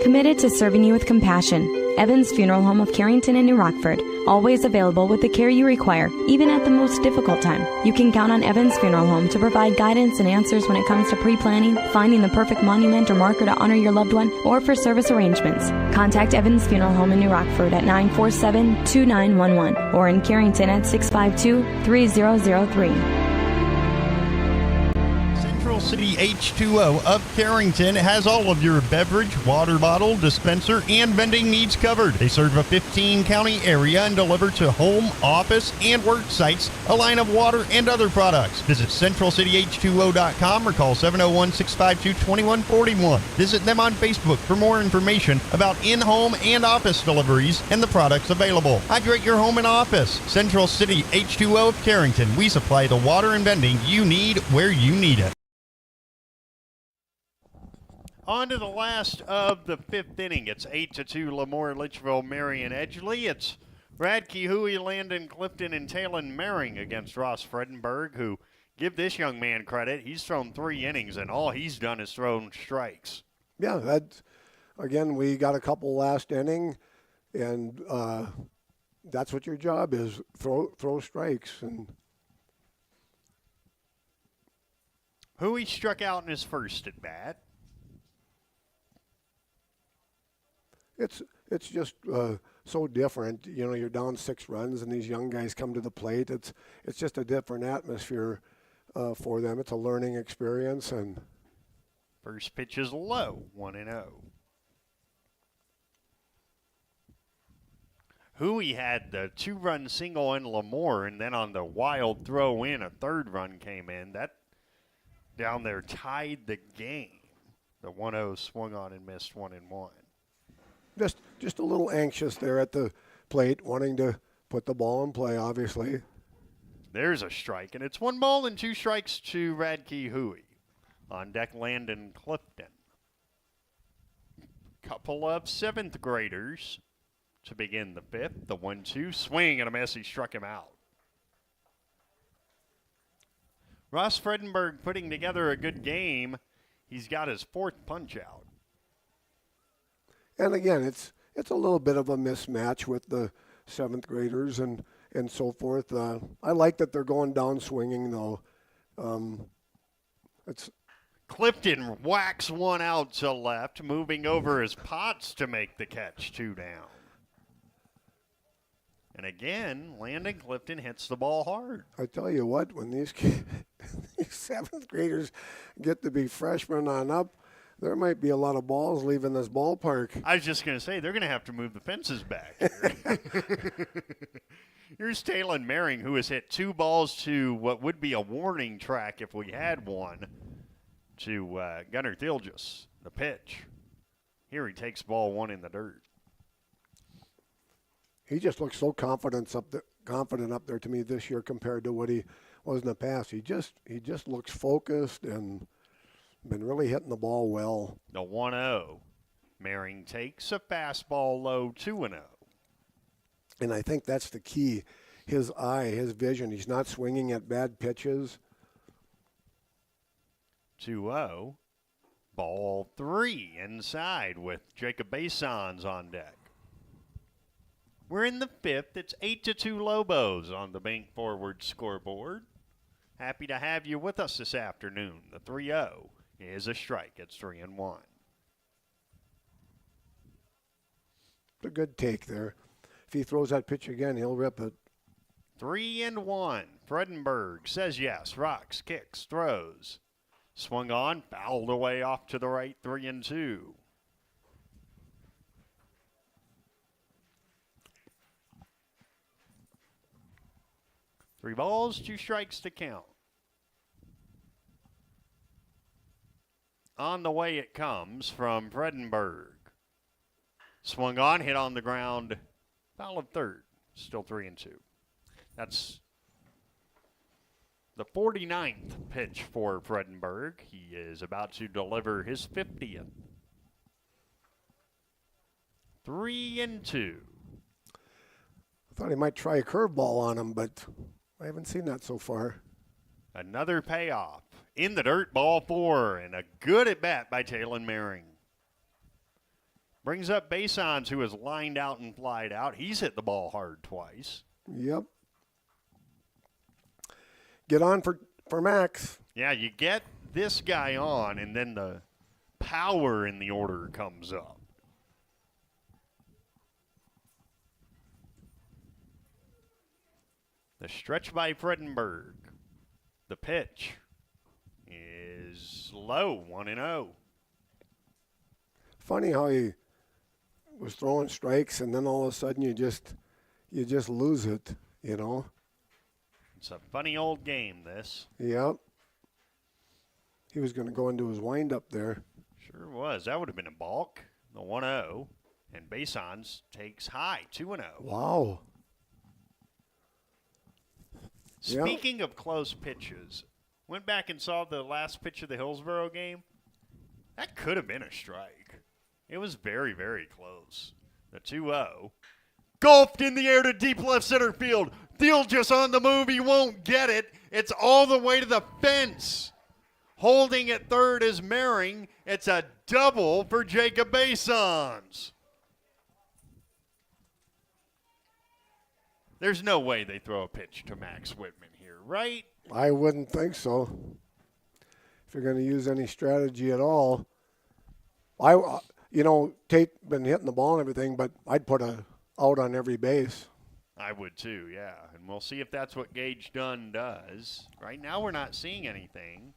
Committed to serving you with compassion. Evans Funeral Home of Carrington and New Rockford. Always available with the care you require, even at the most difficult time. You can count on Evans Funeral Home to provide guidance and answers when it comes to pre-planning, finding the perfect monument or marker to honor your loved one, or for service arrangements. Contact Evans Funeral Home in New Rockford at 947-2911 or in Carrington at 652-3003. Central City H2O of Carrington has all of your beverage, water bottle, dispenser, and vending needs covered. They serve a 15-county area and deliver to home, office, and work sites a line of water and other products. Visit CentralCityH2O.com or call 701-652-2141. Visit them on Facebook for more information about in-home and office deliveries and the products available. Hydrate your home and office. Central City H2O of Carrington. We supply the water and vending you need where you need it. On to the last of the fifth inning. It's 8-2 LaMoure, Litchfield, Marion, Edgeley. It's Radke, Huey, Landon, Clifton, and Talon Mering against Ross Fredenberg, who, give this young man credit, he's thrown 3 innings, and all he's done is thrown strikes. Yeah, that's, again, we got a couple last inning, and that's what your job is, throw strikes. And Huey struck out in his first at bat. It's just so different. You know, you're down 6 runs, and these young guys come to the plate. It's just a different atmosphere for them. It's a learning experience. And first pitch is low, 1-0. Huey had the 2-run single in LaMoure, and then on the wild throw in, a 3rd run came in. That down there tied the game. The 1-0 swung on and missed 1-1. Just a little anxious there at the plate, wanting to put the ball in play, obviously. There's a strike, and it's 1 ball and 2 strikes to Radke Huey. On deck, Landon Clifton. Couple of 7th graders to begin the 5th. The 1-2 swing and a miss. He struck him out. Ross Fredenberg putting together a good game. He's got his 4th punch out. And again, it's a little bit of a mismatch with the 7th graders and so forth. I like that they're going down swinging, though. It's Clifton whacks one out to left, moving over his Potts to make the catch, 2 down. And again, Landon Clifton hits the ball hard. I tell you what, when these 7th graders get to be freshmen on up, there might be a lot of balls leaving this ballpark. I was just going to say, they're going to have to move the fences back here. Here's Talon Mering, who has hit 2 balls to what would be a warning track if we had one, to Gunnar Thilgis, the pitch. Here he takes ball 1 in the dirt. He just looks so confident up there to me this year compared to what he was in the past. He just looks focused and been really hitting the ball well. The 1-0. Mering takes a fastball low, 2-0. And I think that's the key. His eye, his vision. He's not swinging at bad pitches. 2-0. Ball 3 inside with Jacob Basons on deck. We're in the 5th. It's 8-2 Lobos on the Bank Forward scoreboard. Happy to have you with us this afternoon. The 3-0 is a strike. It's 3-1. A good take there. If he throws that pitch again, he'll rip it. 3-1. Fredenberg says yes. Rocks, kicks, throws. Swung on, fouled away off to the right. 3-2. Three balls, 2 strikes to count. on the way it comes from Fredenberg. Swung on, hit on the ground, foul of third. Still 3-2. That's the 49th pitch for Fredenberg. He is about to deliver his 50th. 3-2. I thought he might try a curveball on him, but I haven't seen that so far. Another payoff. In the dirt, ball 4, and a good at-bat by Talon Maring. Brings up Basons, who has lined out and flied out. He's hit the ball hard twice. Yep. Get on for Max. Yeah, you get this guy on, and then the power in the order comes up. The stretch by Fredenberg. The pitch is low, 1-0. Funny how he was throwing strikes, and then all of a sudden you just lose it, you know. It's a funny old game, this. Yep. He was going to go into his windup there. Sure was. That would have been a balk. The 1-0. And Basons takes high, 2-0. Wow. Speaking of close pitches, went back and saw the last pitch of the Hillsborough game. That could have been a strike. It was very, very close. The 2-0. Golfed in the air to deep left center field. Thiel just on the move. He won't get it. It's all the way to the fence. Holding at third is Maring. It's a double for Jacob Basons. There's no way they throw a pitch to Max Whitman here, right? I wouldn't think so. If you're going to use any strategy at all. Tate been hitting the ball and everything, but I'd put a out on every base. I would too, yeah. And we'll see if that's what Gage Dunn does. Right now we're not seeing anything.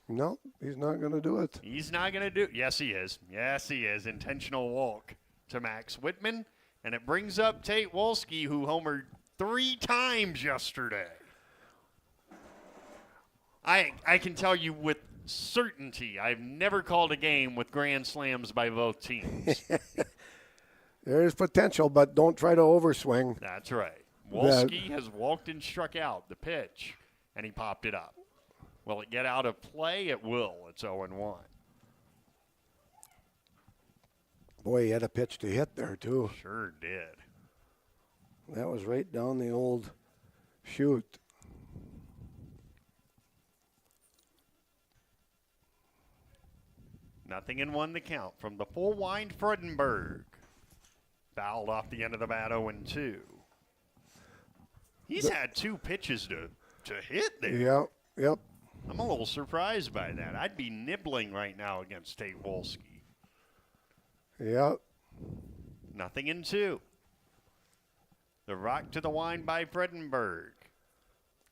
No, he's not going to do it. He's not going to do it. Yes, he is. Yes, he is. Intentional walk to Max Whitman. And it brings up Tate Wolski, who homered 3 times yesterday. I can tell you with certainty I've never called a game with grand slams by both teams. There is potential, but don't try to overswing. That's right. Wolski has walked and struck out the pitch, and he popped it up. Will it get out of play? It will. It's 0-1. Boy, he had a pitch to hit there, too. Sure did. That was right down the old chute. Nothing in 1 the count from the full wind Fredenberg. Fouled off the end of the bat, 0-2. He's had 2 pitches to hit there. Yep. I'm a little surprised by that. I'd be nibbling right now against Tate Wolski. Yep. Nothing in 2. The rock to the wind by Fredenberg.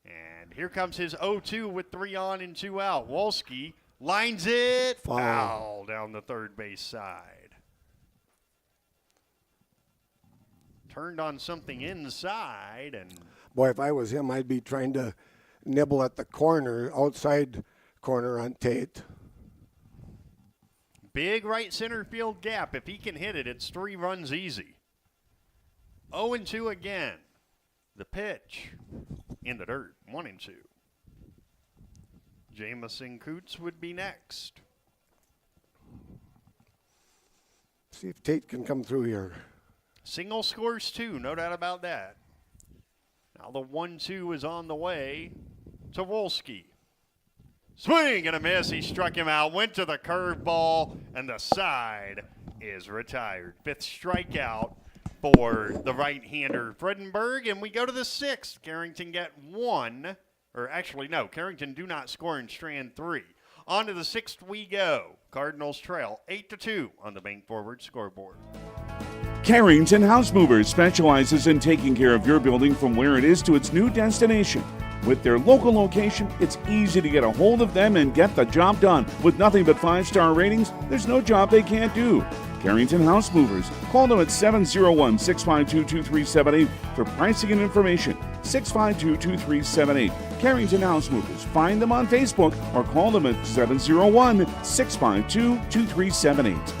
And here comes his 0-2 with 3 on and 2 out. Wolski lines it. Foul down the third base side. Turned on something inside. And boy, if I was him, I'd be trying to nibble at the corner, outside corner on Tate. Big right center field gap. If he can hit it, it's 3 runs easy. 0-2 again. The pitch in the dirt, 1-2. Jamison Coots would be next. See if Tate can come through here. Single scores 2, no doubt about that. Now the 1-2 is on the way to Wolski. Swing and a miss. He struck him out, went to the curveball, and the side is retired. 5th strikeout for the right-hander Fredenberg, and we go to the 6th. Carrington get 1. Or actually, no, Carrington do not score in strand 3. On to the 6th we go. Cardinals trail 8-2 on the Bank Forward scoreboard. Carrington House Movers specializes in taking care of your building from where it is to its new destination. With their local location, it's easy to get a hold of them and get the job done. With nothing but 5-star ratings, there's no job they can't do. Carrington House Movers. Call them at 701-652-2378 for pricing and information. 652-2378. Carrington House Movers. Find them on Facebook or call them at 701-652-2378.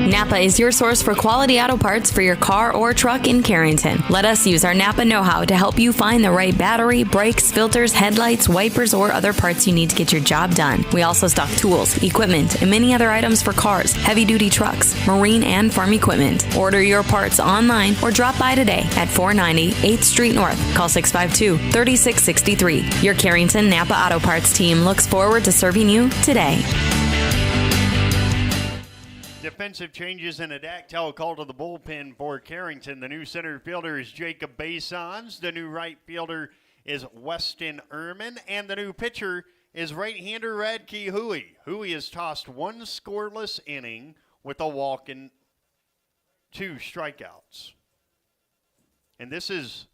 Napa is your source for quality auto parts for your car or truck in Carrington. Let us use our Napa know-how to help you find the right battery, brakes, filters, headlights, wipers, or other parts you need to get your job done. We also stock tools, equipment, and many other items for cars, heavy-duty trucks, marine, and farm equipment. Order your parts online or drop by today at 490 8th Street North. Call 652-3663. Your Carrington Napa Auto Parts team looks forward to serving you today. Defensive changes in a Dactyl call to the bullpen for Carrington. The new center fielder is Jacob Basons. The new right fielder is Weston Ehrman. And the new pitcher is right-hander Radke Huey. Huey has tossed one scoreless inning with a walk and 2 strikeouts. And this is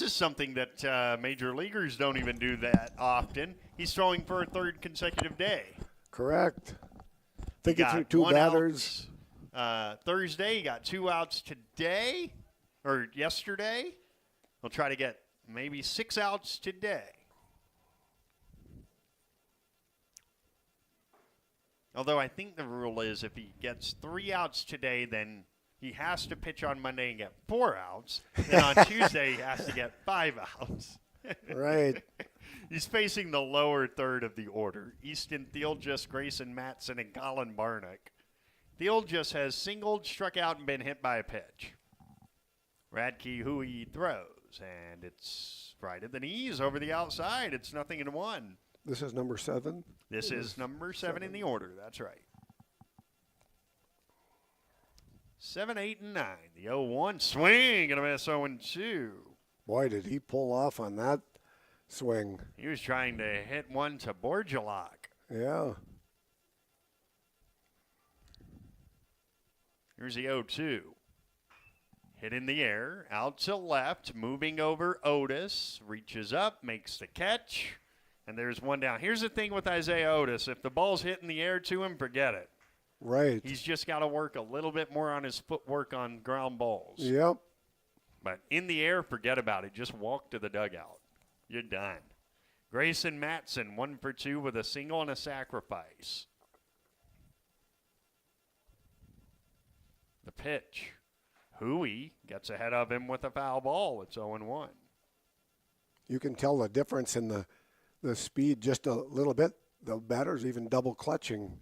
something that major leaguers don't even do that often. He's throwing for a 3rd consecutive day. Correct. I think he threw 2 batters. Thursday, he got 2 outs today, or yesterday. He'll try to get maybe 6 outs today. Although I think the rule is if he gets 3 outs today, then he has to pitch on Monday and get 4 outs. Then on Tuesday, he has to get 5 outs. Right. He's facing the lower third of the order. Easton Thielgis, Grayson Matson, and Colin Barnick. Thielgis has singled, struck out, and been hit by a pitch. Radke Huey throws, and it's right at the knees over the outside. It's 0-1. This is number 7? This is number 7 in the order. That's right. 7, 8, and 9. The 0-1 swing and a miss 0-2. Boy, did he pull off on that swing. He was trying to hit one to Borgelak. Yeah. Here's the 0-2. Hit in the air, out to left, moving over Otis, reaches up, makes the catch, and there's one down. Here's the thing with Isaiah Otis. If the ball's hit in the air to him, forget it. Right. He's just got to work a little bit more on his footwork on ground balls. Yep. But in the air, forget about it. Just walk to the dugout. You're done. Grayson Matson, 1 for 2 with a single and a sacrifice. The pitch. Huey gets ahead of him with a foul ball. It's 0-1. You can tell the difference in the speed just a little bit. The batter's even double clutching.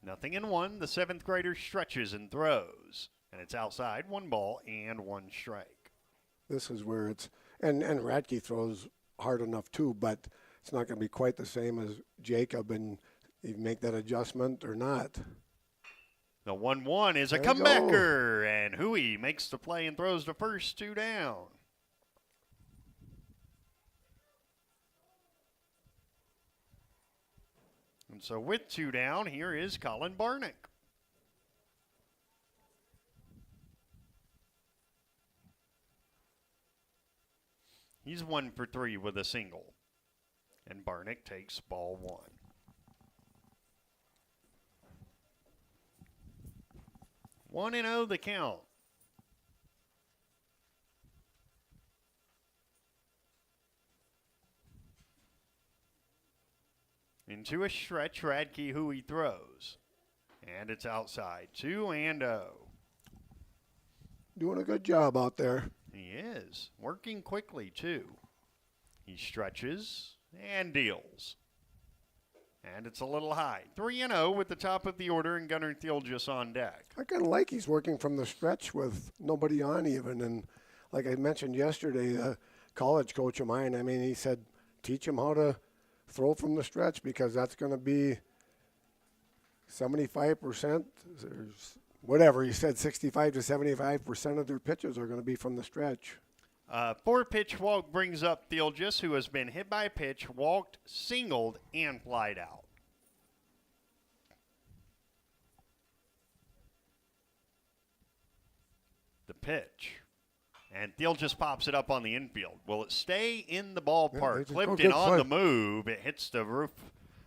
0-1. The 7th grader stretches and throws. And it's outside, 1 ball and 1 strike. This is where it's and Radke throws hard enough too, but it's not going to be quite the same as Jacob, and you make that adjustment or not. The 1-1 is a comebacker, and Huey makes the play and throws the first 2 down. And so with 2 down, here is Colin Barnick. He's 1 for 3 with a single. And Barnick takes ball 1. One 1-0 the count. Into a stretch, Radke Huey throws. And it's outside. 2-0. Doing a good job out there. He is. Working quickly, too. He stretches and deals. And it's a little high. 3-0 with the top of the order and Gunnar Thielgis on deck. I kind of like he's working from the stretch with nobody on even. And like I mentioned yesterday, a college coach of mine, I mean, he said, teach him how to throw from the stretch because that's going to be 75%. Whatever, he said 65 to 75% of their pitches are going to be from the stretch. 4-pitch walk brings up Thielgis, who has been hit by a pitch, walked, singled, and flied out. The pitch. And Thielgis pops it up on the infield. Will it stay in the ballpark? Yeah, Clifton on the move. It hits the roof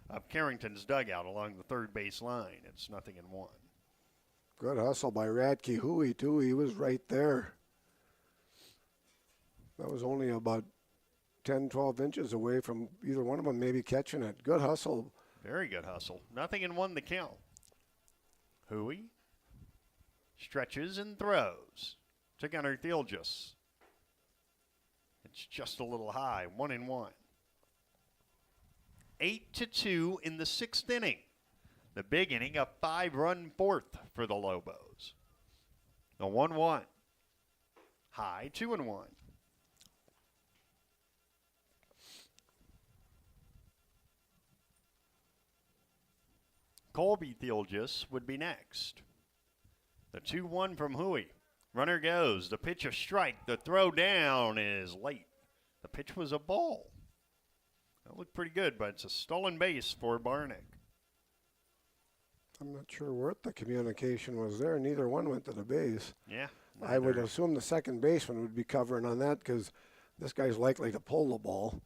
of Carrington's dugout along the third base line. It's 0-1. Good hustle by Radke Huey, too. He was right there. That was only about 10, 12 inches away from either one of them maybe catching it. Good hustle. Very good hustle. 0-1 the count. Huey stretches and throws to Gunnar Thielges. It's just a little high. 1-1. 8-2 in the 6th inning. The big inning, a 5-run fourth for the Lobos. The 1-1. High, 2-1. Colby Thielges would be next. The 2-1 from Huey. Runner goes. The pitch a strike. The throw down is late. The pitch was a ball. That looked pretty good, but it's a stolen base for Barnick. I'm not sure what the communication was there. Neither one went to the base. Yeah. I would assume the second baseman would be covering on that because this guy's likely to pull the ball.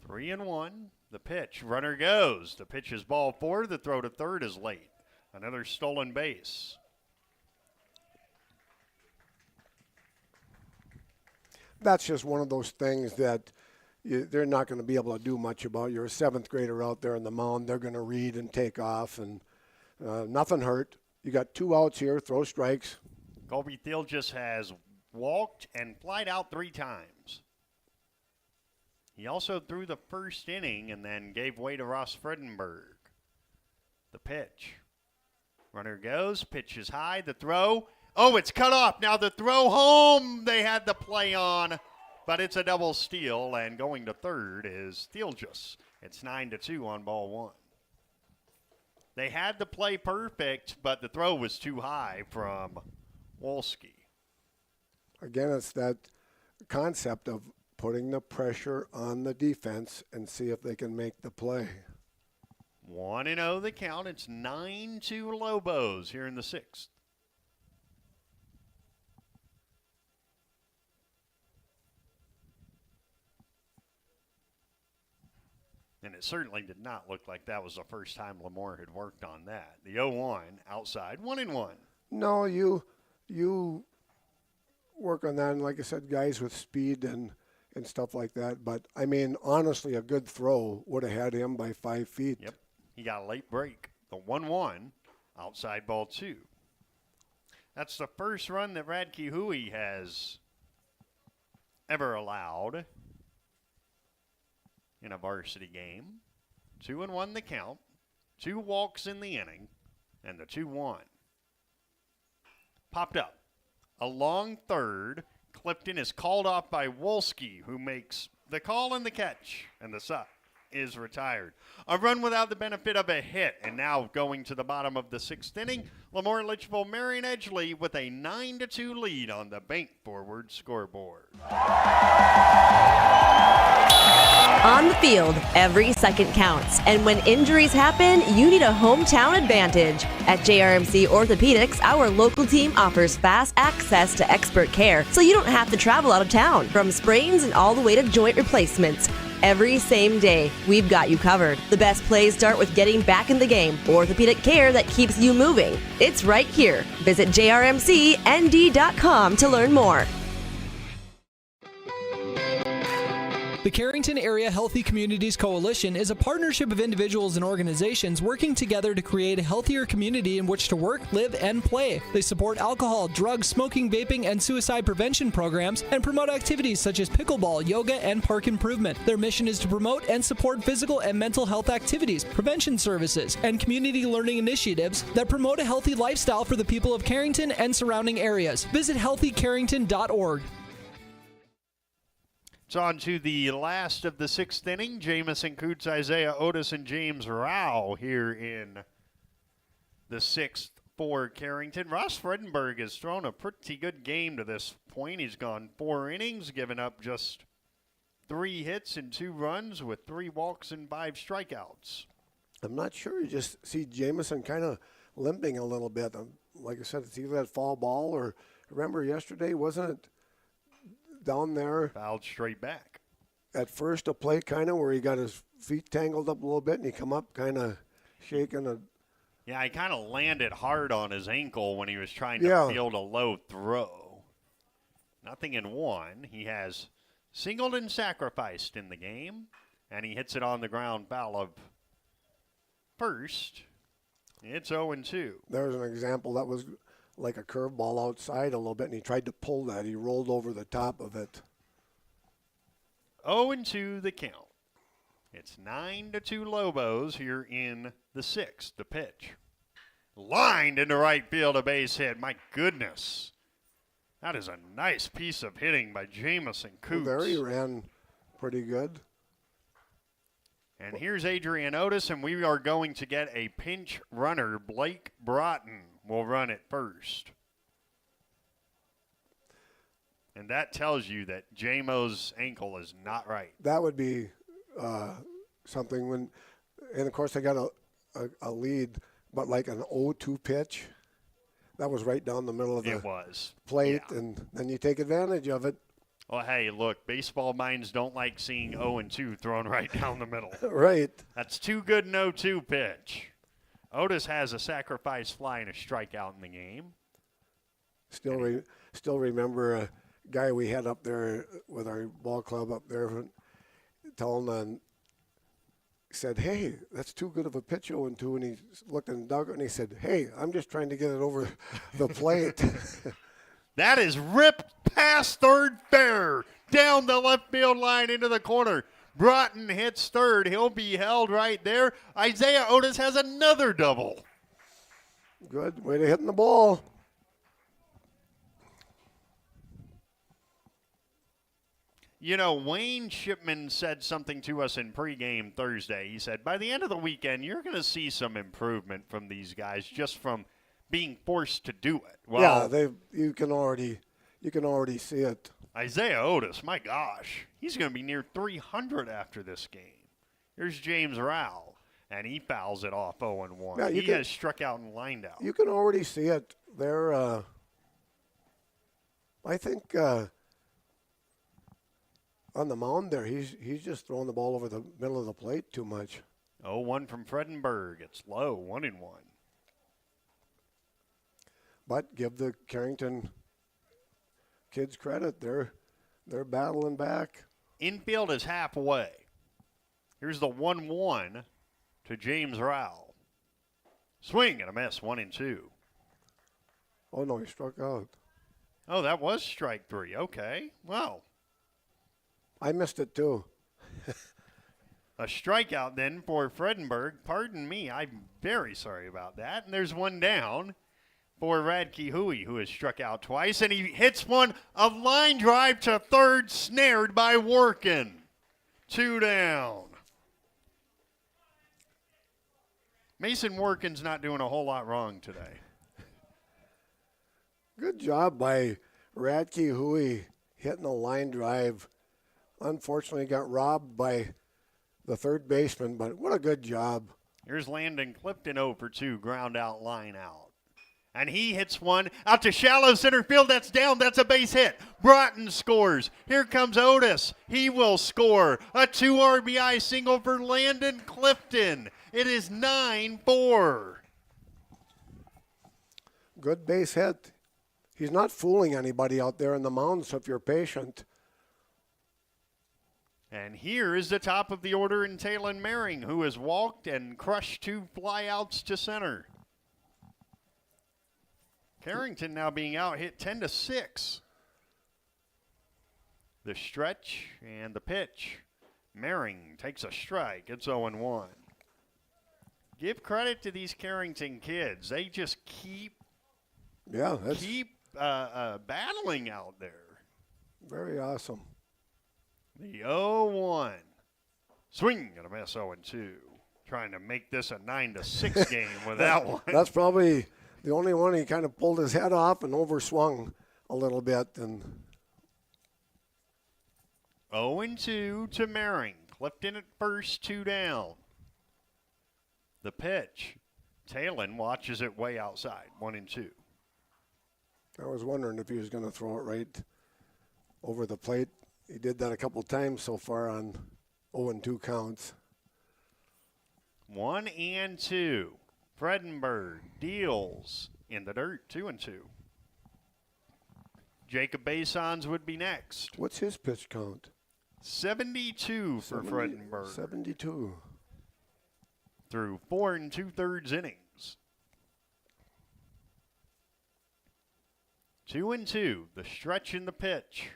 3-1. The pitch. Runner goes. The pitch is ball 4. The throw to third is late. Another stolen base. That's just one of those things that they're not going to be able to do much about. You're a 7th grader out there on the mound. They're going to read and take off, and nothing hurt. You got 2 outs here. Throw strikes. Colby Thielges has walked and flied out 3 times. He also threw the first inning and then gave way to Ross Fredenberg. The pitch. Runner goes. Pitch is high. The throw. Oh, it's cut off. Now the throw home they had the play on, but it's a double steal, and going to third is Thielges. It's 9-2 on ball 1. They had the play perfect, but the throw was too high from Wolski. Again, it's that concept of putting the pressure on the defense and see if they can make the play. 1-0 the count. It's 9-2 Lobos here in the 6th. And it certainly did not look like that was the first time LaMoure had worked on that. The 0-1 outside, 1-1. No, you work on that, and like I said, guys with speed and stuff like that. But, I mean, honestly, a good throw would have had him by 5 feet. Yep. He got a late break. The 1-1, outside ball 2. That's the first run that Radke Huey has ever allowed in a varsity game. 2-1 the count. 2 walks in the inning, and the 2-1. Popped up. A long third. Clifton is called off by Wolski, who makes the call and the catch, and the sub is retired. A run without the benefit of a hit, and now going to the bottom of the 6th inning, LaMoure Litchfield Marion Edgeley with a 9-2 lead on the bank forward scoreboard. On the field, every second counts, and when injuries happen, you need a hometown advantage. At JRMC Orthopedics, our local team offers fast access to expert care, so you don't have to travel out of town. From sprains and all the way to joint replacements, every same day, we've got you covered. The best plays start with getting back in the game. Orthopedic care that keeps you moving. It's right here. Visit jrmcnd.com to learn more. The Carrington Area Healthy Communities Coalition is a partnership of individuals and organizations working together to create a healthier community in which to work, live, and play. They support alcohol, drugs, smoking, vaping, and suicide prevention programs and promote activities such as pickleball, yoga, and park improvement. Their mission is to promote and support physical and mental health activities, prevention services, and community learning initiatives that promote a healthy lifestyle for the people of Carrington and surrounding areas. Visit healthycarrington.org. It's on to the last of the 6th inning. Jamison Coots, Isaiah Otis, and James Rao here in the 6th for Carrington. Ross Fredenberg has thrown a pretty good game to this point. He's gone 4 innings, given up just 3 hits and 2 runs with 3 walks and 5 strikeouts. I'm not sure. You just see Jamison kind of limping a little bit. Like I said, it's either that foul ball or, remember yesterday, wasn't it down there? Fouled straight back. At first, a play kind of where he got his feet tangled up a little bit and he come up kind of shaking. Yeah, he kind of landed hard on his ankle when he was trying to field a low throw. 0-1. He has singled and sacrificed in the game, and he hits it on the ground foul of first. It's 0-2. There's an example that was like a curveball outside a little bit, and he tried to pull that. He rolled over the top of it. 0-2 the count. It's 9-2 Lobos here in the sixth. The pitch. Lined into right field, a base hit. My goodness. That is a nice piece of hitting by Jamison Coops. Well, there he ran pretty good. And here's Adrian Otis, and we are going to get a pinch runner. Blake Broughton will run it first. And that tells you that J-Mo's ankle is not right. That would be something when, and of course they got a lead, but like an 0-2 pitch, that was right down the middle of the plate, yeah. And then you take advantage of it. Well, hey, look, baseball minds don't like seeing 0-2 thrown right down the middle. Right. That's too good an 0-2 pitch. Otis has a sacrifice fly and a strikeout in the game. Still remember a guy we had up there with our ball club up there telling on, said, hey, that's too good of a pitch 0-2, and he looked in the dugout and he said, hey, I'm just trying to get it over the plate. That is ripped past third fair, down the left field line into the corner. Broughton hits third. He'll be held right there. Isaiah Otis has another double. Good way to hitting the ball. You know, Wayne Shipman said something to us in pregame Thursday. He said, by the end of the weekend, you're going to see some improvement from these guys just from being forced to do it. Well, yeah, you can already see it. Isaiah Otis, my gosh, he's going to be near 300 after this game. Here's James Rowell, and he fouls it off 0-1. Yeah, he has struck out and lined out. You can already see it there. I think on the mound there, he's just throwing the ball over the middle of the plate too much. 0-1 from Fredenberg. It's low, 1-1. But give the Carrington kids credit. They're battling back. Infield is halfway. Here's the 1-1 to James Rowell. Swing and a miss, 1-2. Oh, no, he struck out. Oh, that was strike three. Okay. Wow. I missed it, too. A strikeout then for Fredenberg. Pardon me. I'm very sorry about that. And there's one down for Radke Huey, who has struck out twice. And he hits one, a line drive to third, snared by Workin. 2 down. Mason Workin's not doing a whole lot wrong today. Good job by Radke Huey hitting a line drive. Unfortunately, got robbed by the third baseman, but what a good job. Here's Landon Clifton 0 for 2, ground out, line out. And he hits one out to shallow center field. That's down. That's a base hit. Broughton scores. Here comes Otis. He will score. A 2 RBI single for Landon Clifton. It is 9-4. Good base hit. He's not fooling anybody out there in the mound, so if you're patient. And here is the top of the order in Talon Mering, who has walked and crushed 2 flyouts to center. Carrington now being out hit 10-6. The stretch and the pitch. Mering takes a strike. It's 0-1. Give credit to these Carrington kids. They just keep battling out there. Very awesome. The 0-1. Swing and a miss, 0-2. Trying to make this a 9-6 game with that one. That's probably the only one he kind of pulled his head off and overswung a little bit. And 0-2 to Mering. Clifton at first, 2 down. The pitch. Talon watches it way outside, 1-2. I was wondering if he was going to throw it right over the plate. He did that a couple times so far on 0-2 counts. 1-2. Fredenberg deals in the dirt, 2-2. Jacob Basons would be next. What's his pitch count? 72 for Fredenberg. 72. Through 4 2/3 innings. 2-2, the stretch in the pitch.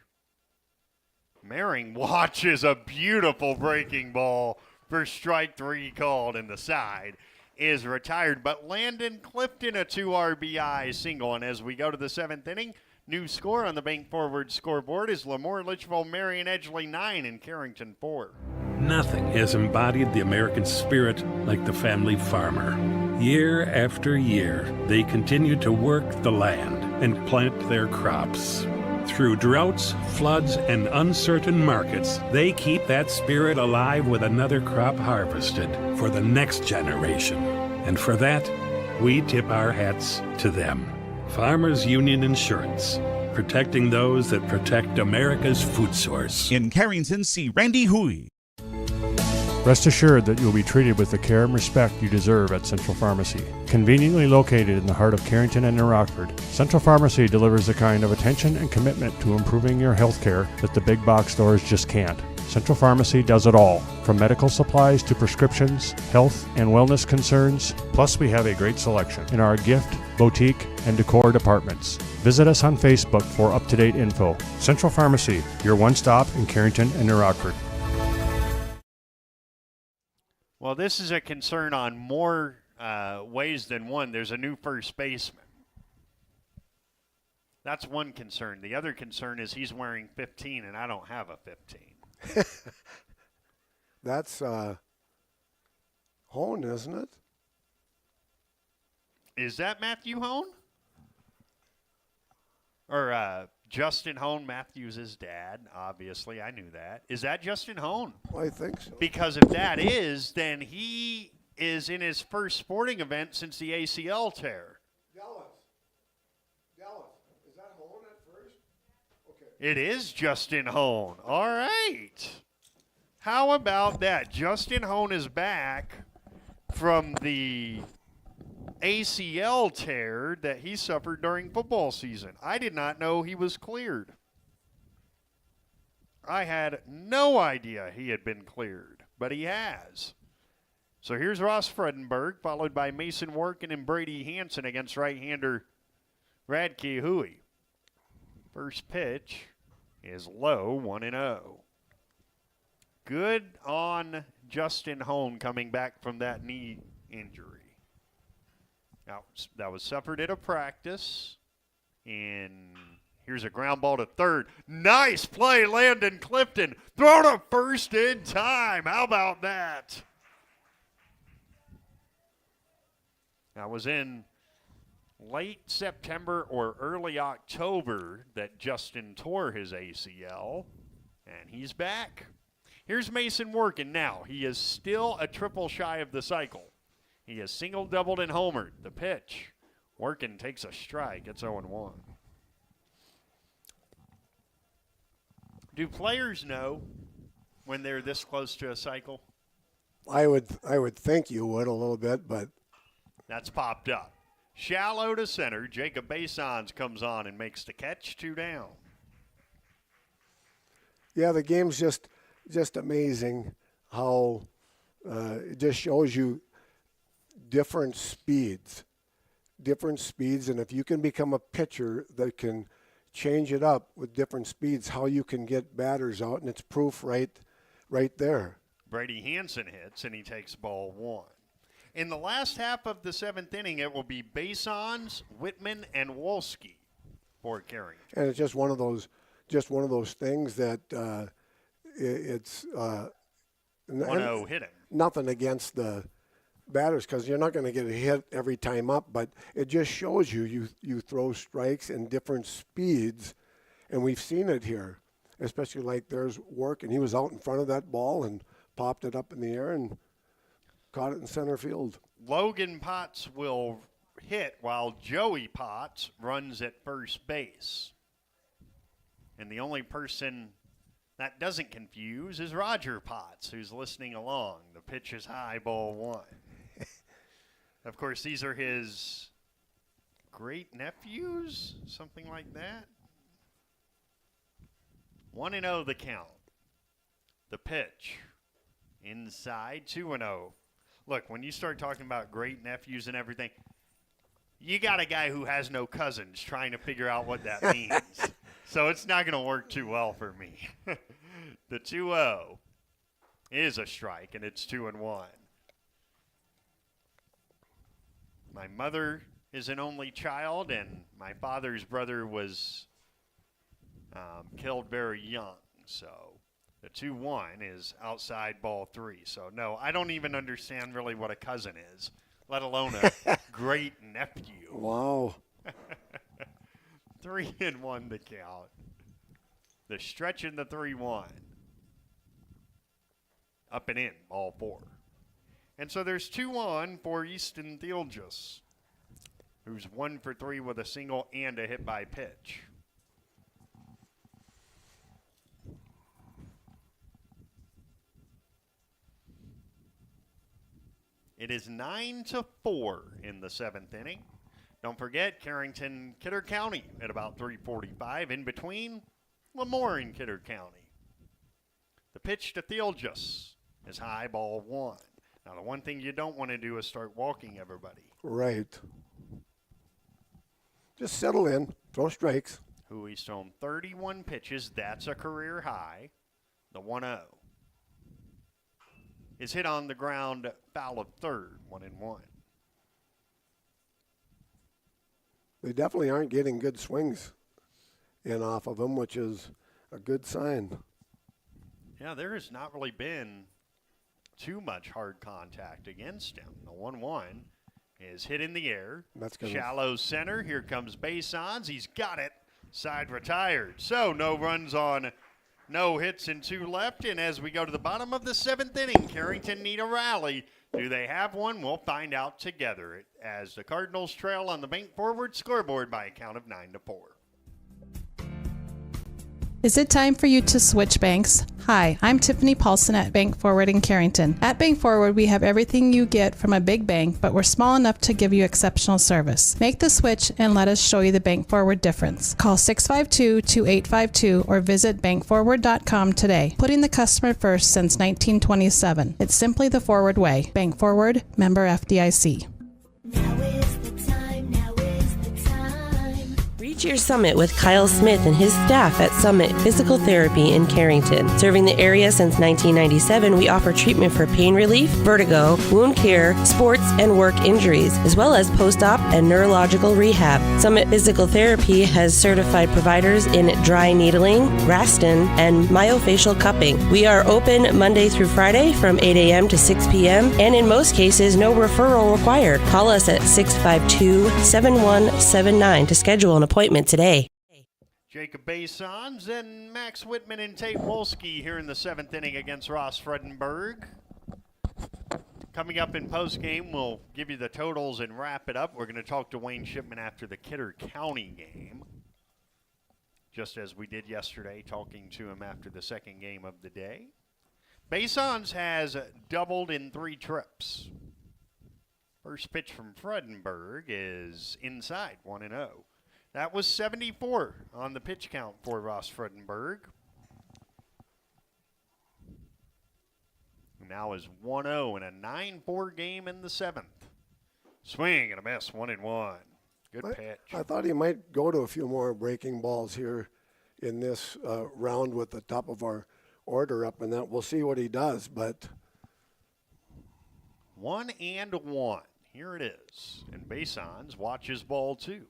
Mehring watches a beautiful breaking ball for strike 3 called, and the side is retired. But Landon Clifton, a 2 RBI single. And as we go to the 7th inning, new score on the Bank Forward scoreboard is LaMoure, Litchfield, Marion, Edgeley 9, and Carrington 4. Nothing has embodied the American spirit like the family farmer. Year after year, they continue to work the land and plant their crops. Through droughts, floods, and uncertain markets, they keep that spirit alive with another crop harvested for the next generation. And for that, we tip our hats to them. Farmers Union Insurance, protecting those that protect America's food source. In Carrington, see Randy Hui. Rest assured that you'll be treated with the care and respect you deserve at Central Pharmacy. Conveniently located in the heart of Carrington and New Rockford, Central Pharmacy delivers the kind of attention and commitment to improving your health care that the big box stores just can't. Central Pharmacy does it all, from medical supplies to prescriptions, health and wellness concerns. Plus, we have a great selection in our gift, boutique, and decor departments. Visit us on Facebook for up-to-date info. Central Pharmacy, your one-stop in Carrington and New Rockford. Well, this is a concern on more ways than one. There's a new first baseman. That's one concern. The other concern is he's wearing 15, and I don't have a 15. That's Hone, isn't it? Is that Matthew Hone? Or Justin Hone, Matthews' dad, obviously. I knew that. Is that Justin Hone? Well, I think so. Because if that is, then he is in his first sporting event since the ACL tear. Dallas. Is that Hone at first? Okay. It is Justin Hone. All right. How about that? Justin Hone is back from the ACL tear that he suffered during football season. I did not know he was cleared. I had no idea he had been cleared, but he has. So here's Ross Fredenberg, followed by Mason Workin and Brady Hansen against right-hander Radke Hui. First pitch is low, 1-0. Good on Justin Hone coming back from that knee injury. Now, that was suffered at a practice. And here's a ground ball to third. Nice play, Landon Clifton. Throw to first in time. How about that? That was in late September or early October that Justin tore his ACL. And he's back. Here's Mason Workin now. He is still a triple shy of the cycle. He has singled, doubled, and homered. The pitch. Workin takes a strike. It's 0-1. Do players know when they're this close to a cycle? I would think you would a little bit, but that's popped up. Shallow to center. Jacob Basons comes on and makes the catch. 2 down. Yeah, the game's just amazing how it just shows you different speeds, and if you can become a pitcher that can change it up with different speeds, how you can get batters out, and it's proof right there. Brady Hansen hits, and he takes ball 1. In the last half of the 7th inning, it will be Basons, Whitman, and Wolski for Carrington. And it's just one of those things that it's 1-0 hitting. Nothing against the batters, because you're not going to get a hit every time up, but it just shows you throw strikes in different speeds, and we've seen it here, especially like there's Work, and he was out in front of that ball and popped it up in the air and caught it in center field. Logan Potts will hit while Joey Potts runs at first base. And the only person that doesn't confuse is Roger Potts, who's listening along. The pitch is high, ball 1. Of course, these are his great nephews, something like that. 1-0 the count. The pitch. Inside, 2-0. Look, when you start talking about great nephews and everything, you got a guy who has no cousins trying to figure out what that means. So it's not going to work too well for me. The 2-0 is a strike, and it's 2-1. My mother is an only child, and my father's brother was killed very young. So the 2-1 is outside ball 3. So, no, I don't even understand really what a cousin is, let alone a great nephew. Wow. 3-1 to count. The stretch in the 3-1. Up and in, ball 4. And so there's 2-1 for Easton Theolgis, who's 1 for 3 with a single and a hit by pitch. It is 9-4 in the 7th inning. Don't forget, Carrington, Kidder County at about 3:45. In between, LaMoure and Kidder County. The pitch to Theolgis is high, ball 1. Now, the one thing you don't want to do is start walking everybody. Right. Just settle in, throw strikes. Huey's thrown 31 pitches. That's a career high. The 1-0 is hit on the ground, foul of third, 1-1. They definitely aren't getting good swings in off of him, which is a good sign. Yeah, there has not really been too much hard contact against him. The 1-1 is hit in the air. That's good. Shallow center. Here comes Basons. He's got it. Side retired. So no runs on, no hits and 2 left. And as we go to the bottom of the 7th inning, Carrington need a rally. Do they have one? We'll find out together as the Cardinals trail on the Bank Forward scoreboard by a count of 9-4. Is it time for you to switch banks? Hi, I'm Tiffany Paulson at Bank Forward in Carrington. At Bank Forward, we have everything you get from a big bank, but we're small enough to give you exceptional service. Make the switch and let us show you the Bank Forward difference. Call 652-2852 or visit bankforward.com today. Putting the customer first since 1927. It's simply the forward way. Bank Forward, member FDIC. Reach your summit with Kyle Smith and his staff at Summit Physical Therapy in Carrington. Serving the area since 1997, we offer treatment for pain relief, vertigo, wound care, sports, and work injuries, as well as post-op and neurological rehab. Summit Physical Therapy has certified providers in dry needling, Graston, and myofascial cupping. We are open Monday through Friday from 8 a.m. to 6 p.m., and in most cases, no referral required. Call us at 652-7179 to schedule an appointment today. Jacob Basons and Max Whitman and Tate Wolski here in the 7th inning against Ross Fredenberg. Coming up in postgame, we'll give you the totals and wrap it up. We're going to talk to Wayne Shipman after the Kidder County game, just as we did yesterday, talking to him after the second game of the day. Basons has doubled in 3 trips. First pitch from Fredenberg is inside, 1-0. That was 74 on the pitch count for Ross Fredenberg. Now is 1-0 in a 9-4 game in the 7th. Swing and a miss, 1-1. Good pitch. I thought he might go to a few more breaking balls here in this round with the top of our order up, and that we'll see what he does. But 1-1. Here it is. And Basons watches ball 2.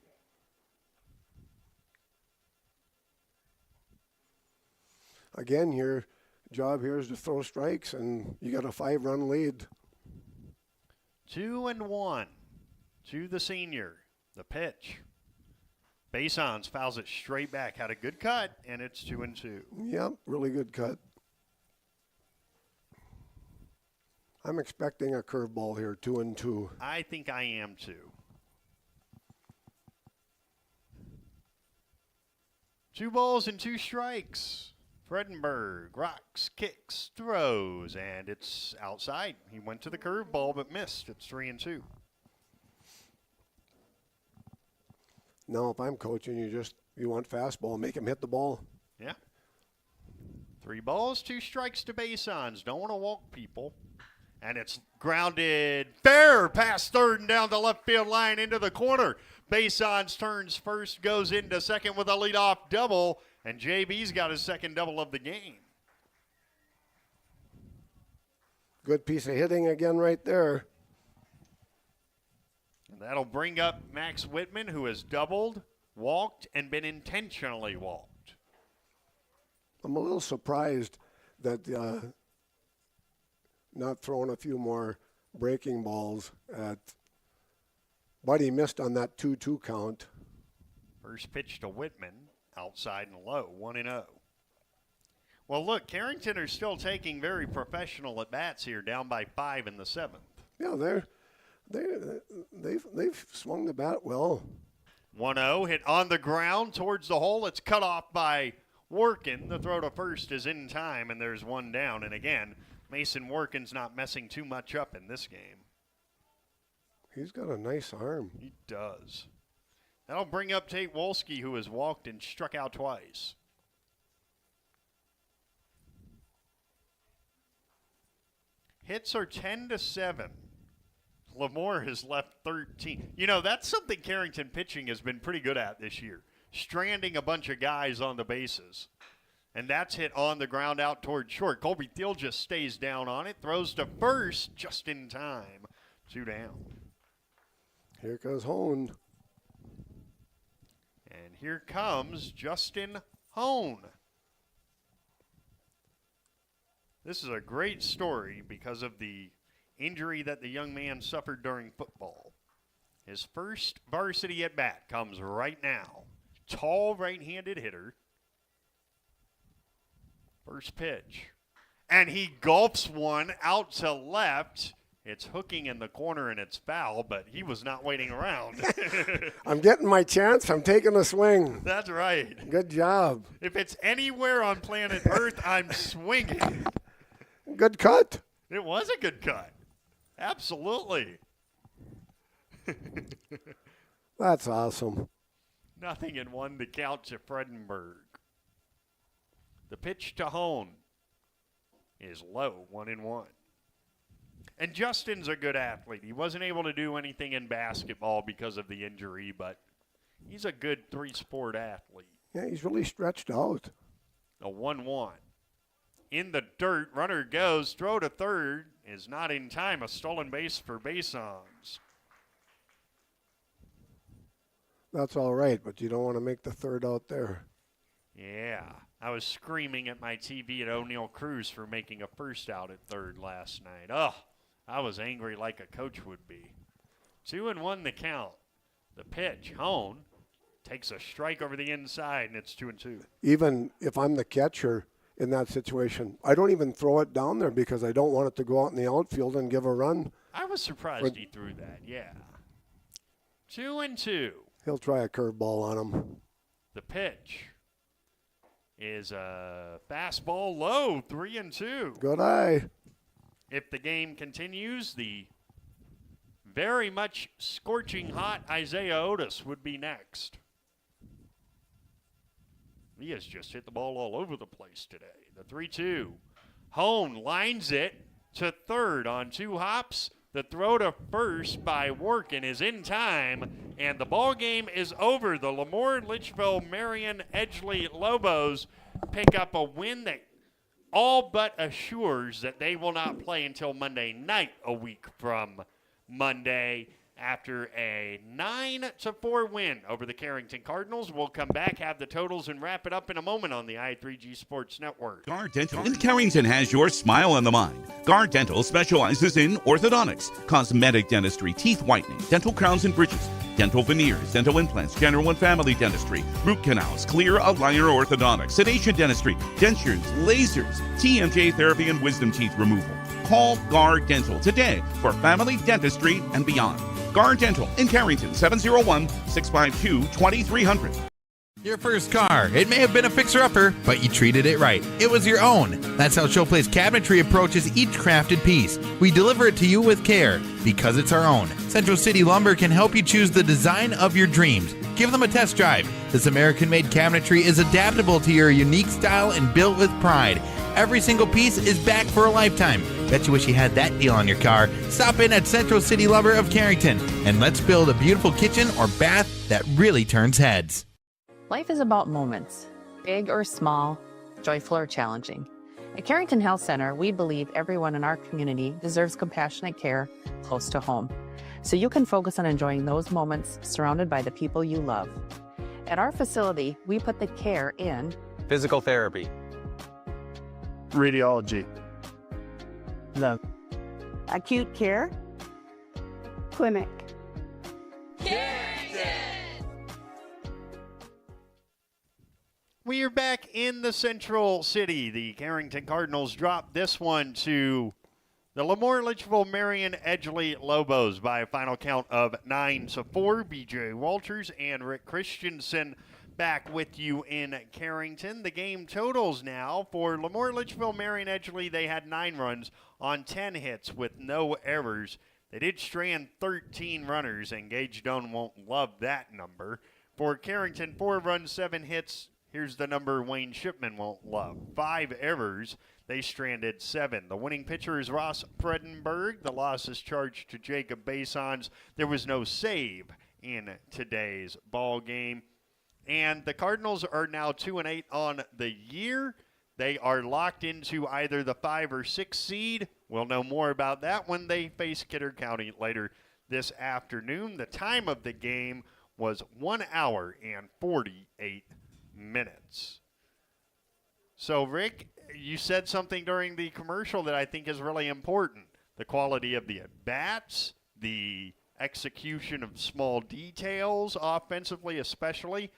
Again, your job here is to throw strikes, and you got a 5-run lead. 2-1 to the senior. The pitch. Basons fouls it straight back. Had a good cut, and it's 2-2. Yep, really good cut. I'm expecting a curveball here, 2-2. I think I am too. 2 balls and 2 strikes. Fredenberg rocks, kicks, throws, and it's outside. He went to the curveball but missed. It's 3-2. No, if I'm coaching, you want fastball, make him hit the ball. Yeah. 3 balls, 2 strikes to base-ons. Don't want to walk people. And it's grounded fair past third and down the left field line into the corner. Base-ons turns first, goes into second with a leadoff double. And JB's got his second double of the game. Good piece of hitting again right there. And that'll bring up Max Whitman, who has doubled, walked, and been intentionally walked. I'm a little surprised that not throwing a few more breaking balls at Buddy missed on that 2-2 count. First pitch to Whitman, outside and low, 1-0. Well, look, Carrington are still taking very professional at bats here, down by 5 in the 7th. Yeah, they've swung the bat well. 1-0 hit on the ground towards the hole. It's cut off by Workin. The throw to first is in time, and there's one down. And again, Mason Workin's not messing too much up in this game. He's got a nice arm. He does. That'll bring up Tate Wolski, who has walked and struck out twice. Hits are 10-7. LaMoure has left 13. You know, that's something Carrington pitching has been pretty good at this year, stranding a bunch of guys on the bases. And that's hit on the ground out toward short. Colby Thiel just stays down on it, throws to first just in time. 2 down. Here goes Hone. And here comes Justin Hone. This is a great story because of the injury that the young man suffered during football. His first varsity at bat comes right now. Tall right-handed hitter. First pitch. And he gulps one out to left. It's hooking in the corner and it's foul, but he was not waiting around. I'm getting my chance. I'm taking a swing. That's right. Good job. If it's anywhere on planet Earth, I'm swinging. Good cut. It was a good cut. Absolutely. That's awesome. 0-1 to count to Fredenberg. The pitch to Hone is low, 1-1. And Justin's a good athlete. He wasn't able to do anything in basketball because of the injury, but he's a good 3-sport athlete. Yeah, he's really stretched out. A 1-1. In the dirt, runner goes, throw to third is not in time. A stolen base for base-ons. That's all right, but you don't want to make the third out there. Yeah, I was screaming at my TV at O'Neill Cruz for making a first out at third last night. Oh, I was angry like a coach would be. 2-1 the count. The pitch, Hone, takes a strike over the inside, and it's 2-2. Even if I'm the catcher in that situation, I don't even throw it down there because I don't want it to go out in the outfield and give a run. I was surprised he threw that, yeah. 2-2. He'll try a curveball on him. The pitch is a fastball low, 3-2. Good eye. If the game continues, the very much scorching hot Isaiah Otis would be next. He has just hit the ball all over the place today. The 3-2. Hone lines it to third on 2 hops. The throw to first by Workin is in time, and the ball game is over. The LaMoure, Litchfield, Marion, Edgeley Lobos pick up a win that all but assures that they will not play until Monday night a week from Monday after a 9-4 win over the Carrington Cardinals. We'll come back, have the totals, and wrap it up in a moment on the i3G Sports Network. Guard Dental in Carrington has your smile on the mind. Guard Dental specializes in orthodontics, cosmetic dentistry, teeth whitening, dental crowns and bridges, dental veneers, dental implants, general and family dentistry, root canals, clear aligner orthodontics, sedation dentistry, dentures, lasers, TMJ therapy, and wisdom teeth removal. Call Guard Dental today for family dentistry and beyond. Guard Dental in Carrington, 701-652-2300. Your first car. It may have been a fixer-upper, but you treated it right. It was your own. That's how Showplace Cabinetry approaches each crafted piece. We deliver it to you with care, because it's our own. Central City Lumber can help you choose the design of your dreams. Give them a test drive. This American-made cabinetry is adaptable to your unique style and built with pride. Every single piece is back for a lifetime. Bet you wish you had that deal on your car. Stop in at Central City Lumber of Carrington, and let's build a beautiful kitchen or bath that really turns heads. Life is about moments, big or small, joyful or challenging. At Carrington Health Center, we believe everyone in our community deserves compassionate care close to home, so you can focus on enjoying those moments surrounded by the people you love. At our facility, we put the care in physical therapy, radiology, the acute care clinic. We are back in the Central City. The Carrington Cardinals dropped this one to the LaMoure-Litchfield-Marion Edgeley Lobos by a final count of 9-4. B.J. Walters and Rick Christensen back with you in Carrington. The game totals now for LaMoure-Litchfield-Marion Edgeley. They had 9 runs on 10 hits with no errors. They did strand 13 runners, and Gage Dunn won't love that number. For Carrington, 4 runs, 7 hits. Here's the number Wayne Shipman won't love. 5 errors. They stranded 7. The winning pitcher is Ross Fredenberg. The loss is charged to Jacob Basons. There was no save in today's ball game. And the Cardinals are now 2-8 on the year. They are locked into either the 5 or 6 seed. We'll know more about that when they face Kidder County later this afternoon. The time of the game was 1 hour and 48 minutes. So, Rick, you said something during the commercial that I think is really important. The quality of the at-bats, the execution of small details, offensively especially.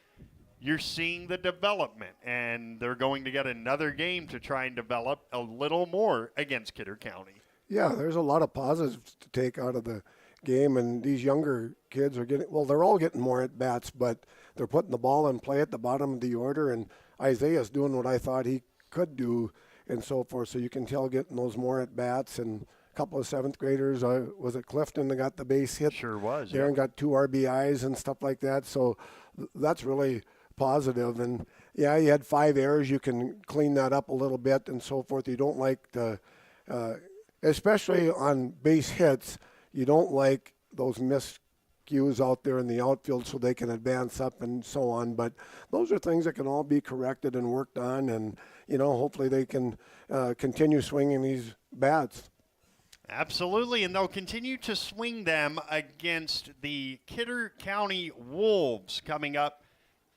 You're seeing the development, and they're going to get another game to try and develop a little more against Kidder County. Yeah, there's a lot of positives to take out of the game, and these younger kids are getting, well, they're all getting more at-bats, but they're putting the ball in play at the bottom of the order, and Isaiah's doing what I thought he could do and so forth, so you can tell getting those more at-bats. And a couple of 7th graders, was it Clifton that got the base hit? Sure was. Darren got 2 RBIs and stuff like that, so that's really positive. And, yeah, you had 5 errors. You can clean that up a little bit and so forth. You don't like the especially on base hits, you don't like those miscues out there in the outfield so they can advance up and so on. But those are things that can all be corrected and worked on, and, you know, hopefully they can continue swinging these bats. Absolutely, and they'll continue to swing them against the Kidder County Wolves coming up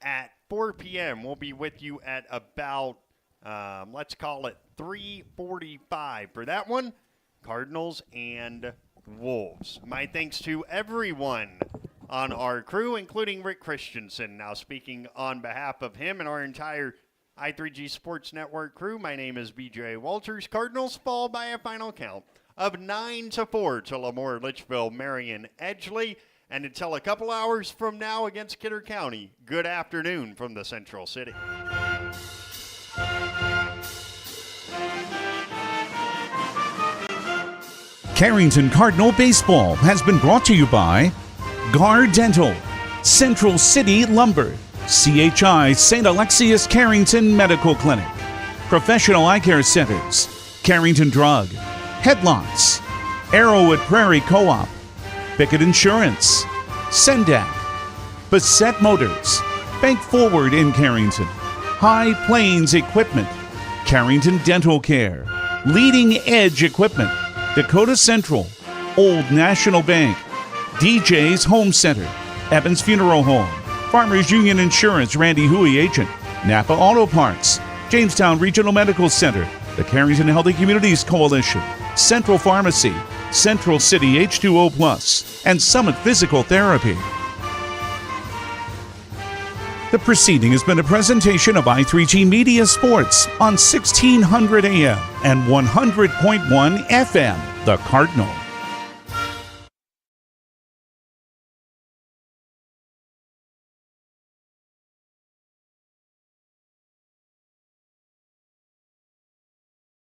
at 4 p.m. We'll be with you at about, let's call it 3:45 for that one. Cardinals and Wolves. My thanks to everyone on our crew, including Rick Christensen. Now, speaking on behalf of him and our entire I3G Sports Network crew, my name is B.J. Walters. Cardinals fall by a final count of 9-4 to LaMoure-Litchfield-Marion Edgeley. And until a couple hours from now against Kidder County, good afternoon from the Central City. Carrington Cardinal Baseball has been brought to you by Gar Dental, Central City Lumber, CHI St. Alexius Carrington Medical Clinic, Professional Eye Care Centers, Carrington Drug, Headlots, Arrowwood Prairie Co-op, Bickett Insurance, Sendak, Bassett Motors, Bank Forward in Carrington, High Plains Equipment, Carrington Dental Care, Leading Edge Equipment, Dakota Central, Old National Bank, DJ's Home Center, Evans Funeral Home, Farmers Union Insurance, Randy Huey Agent, Napa Auto Parts, Jamestown Regional Medical Center, the Carrington Healthy Communities Coalition, Central Pharmacy, Central City H2O Plus, and Summit Physical Therapy. The proceeding has been a presentation of I3G Media Sports on 1600 AM and 100.1 FM, The Cardinal.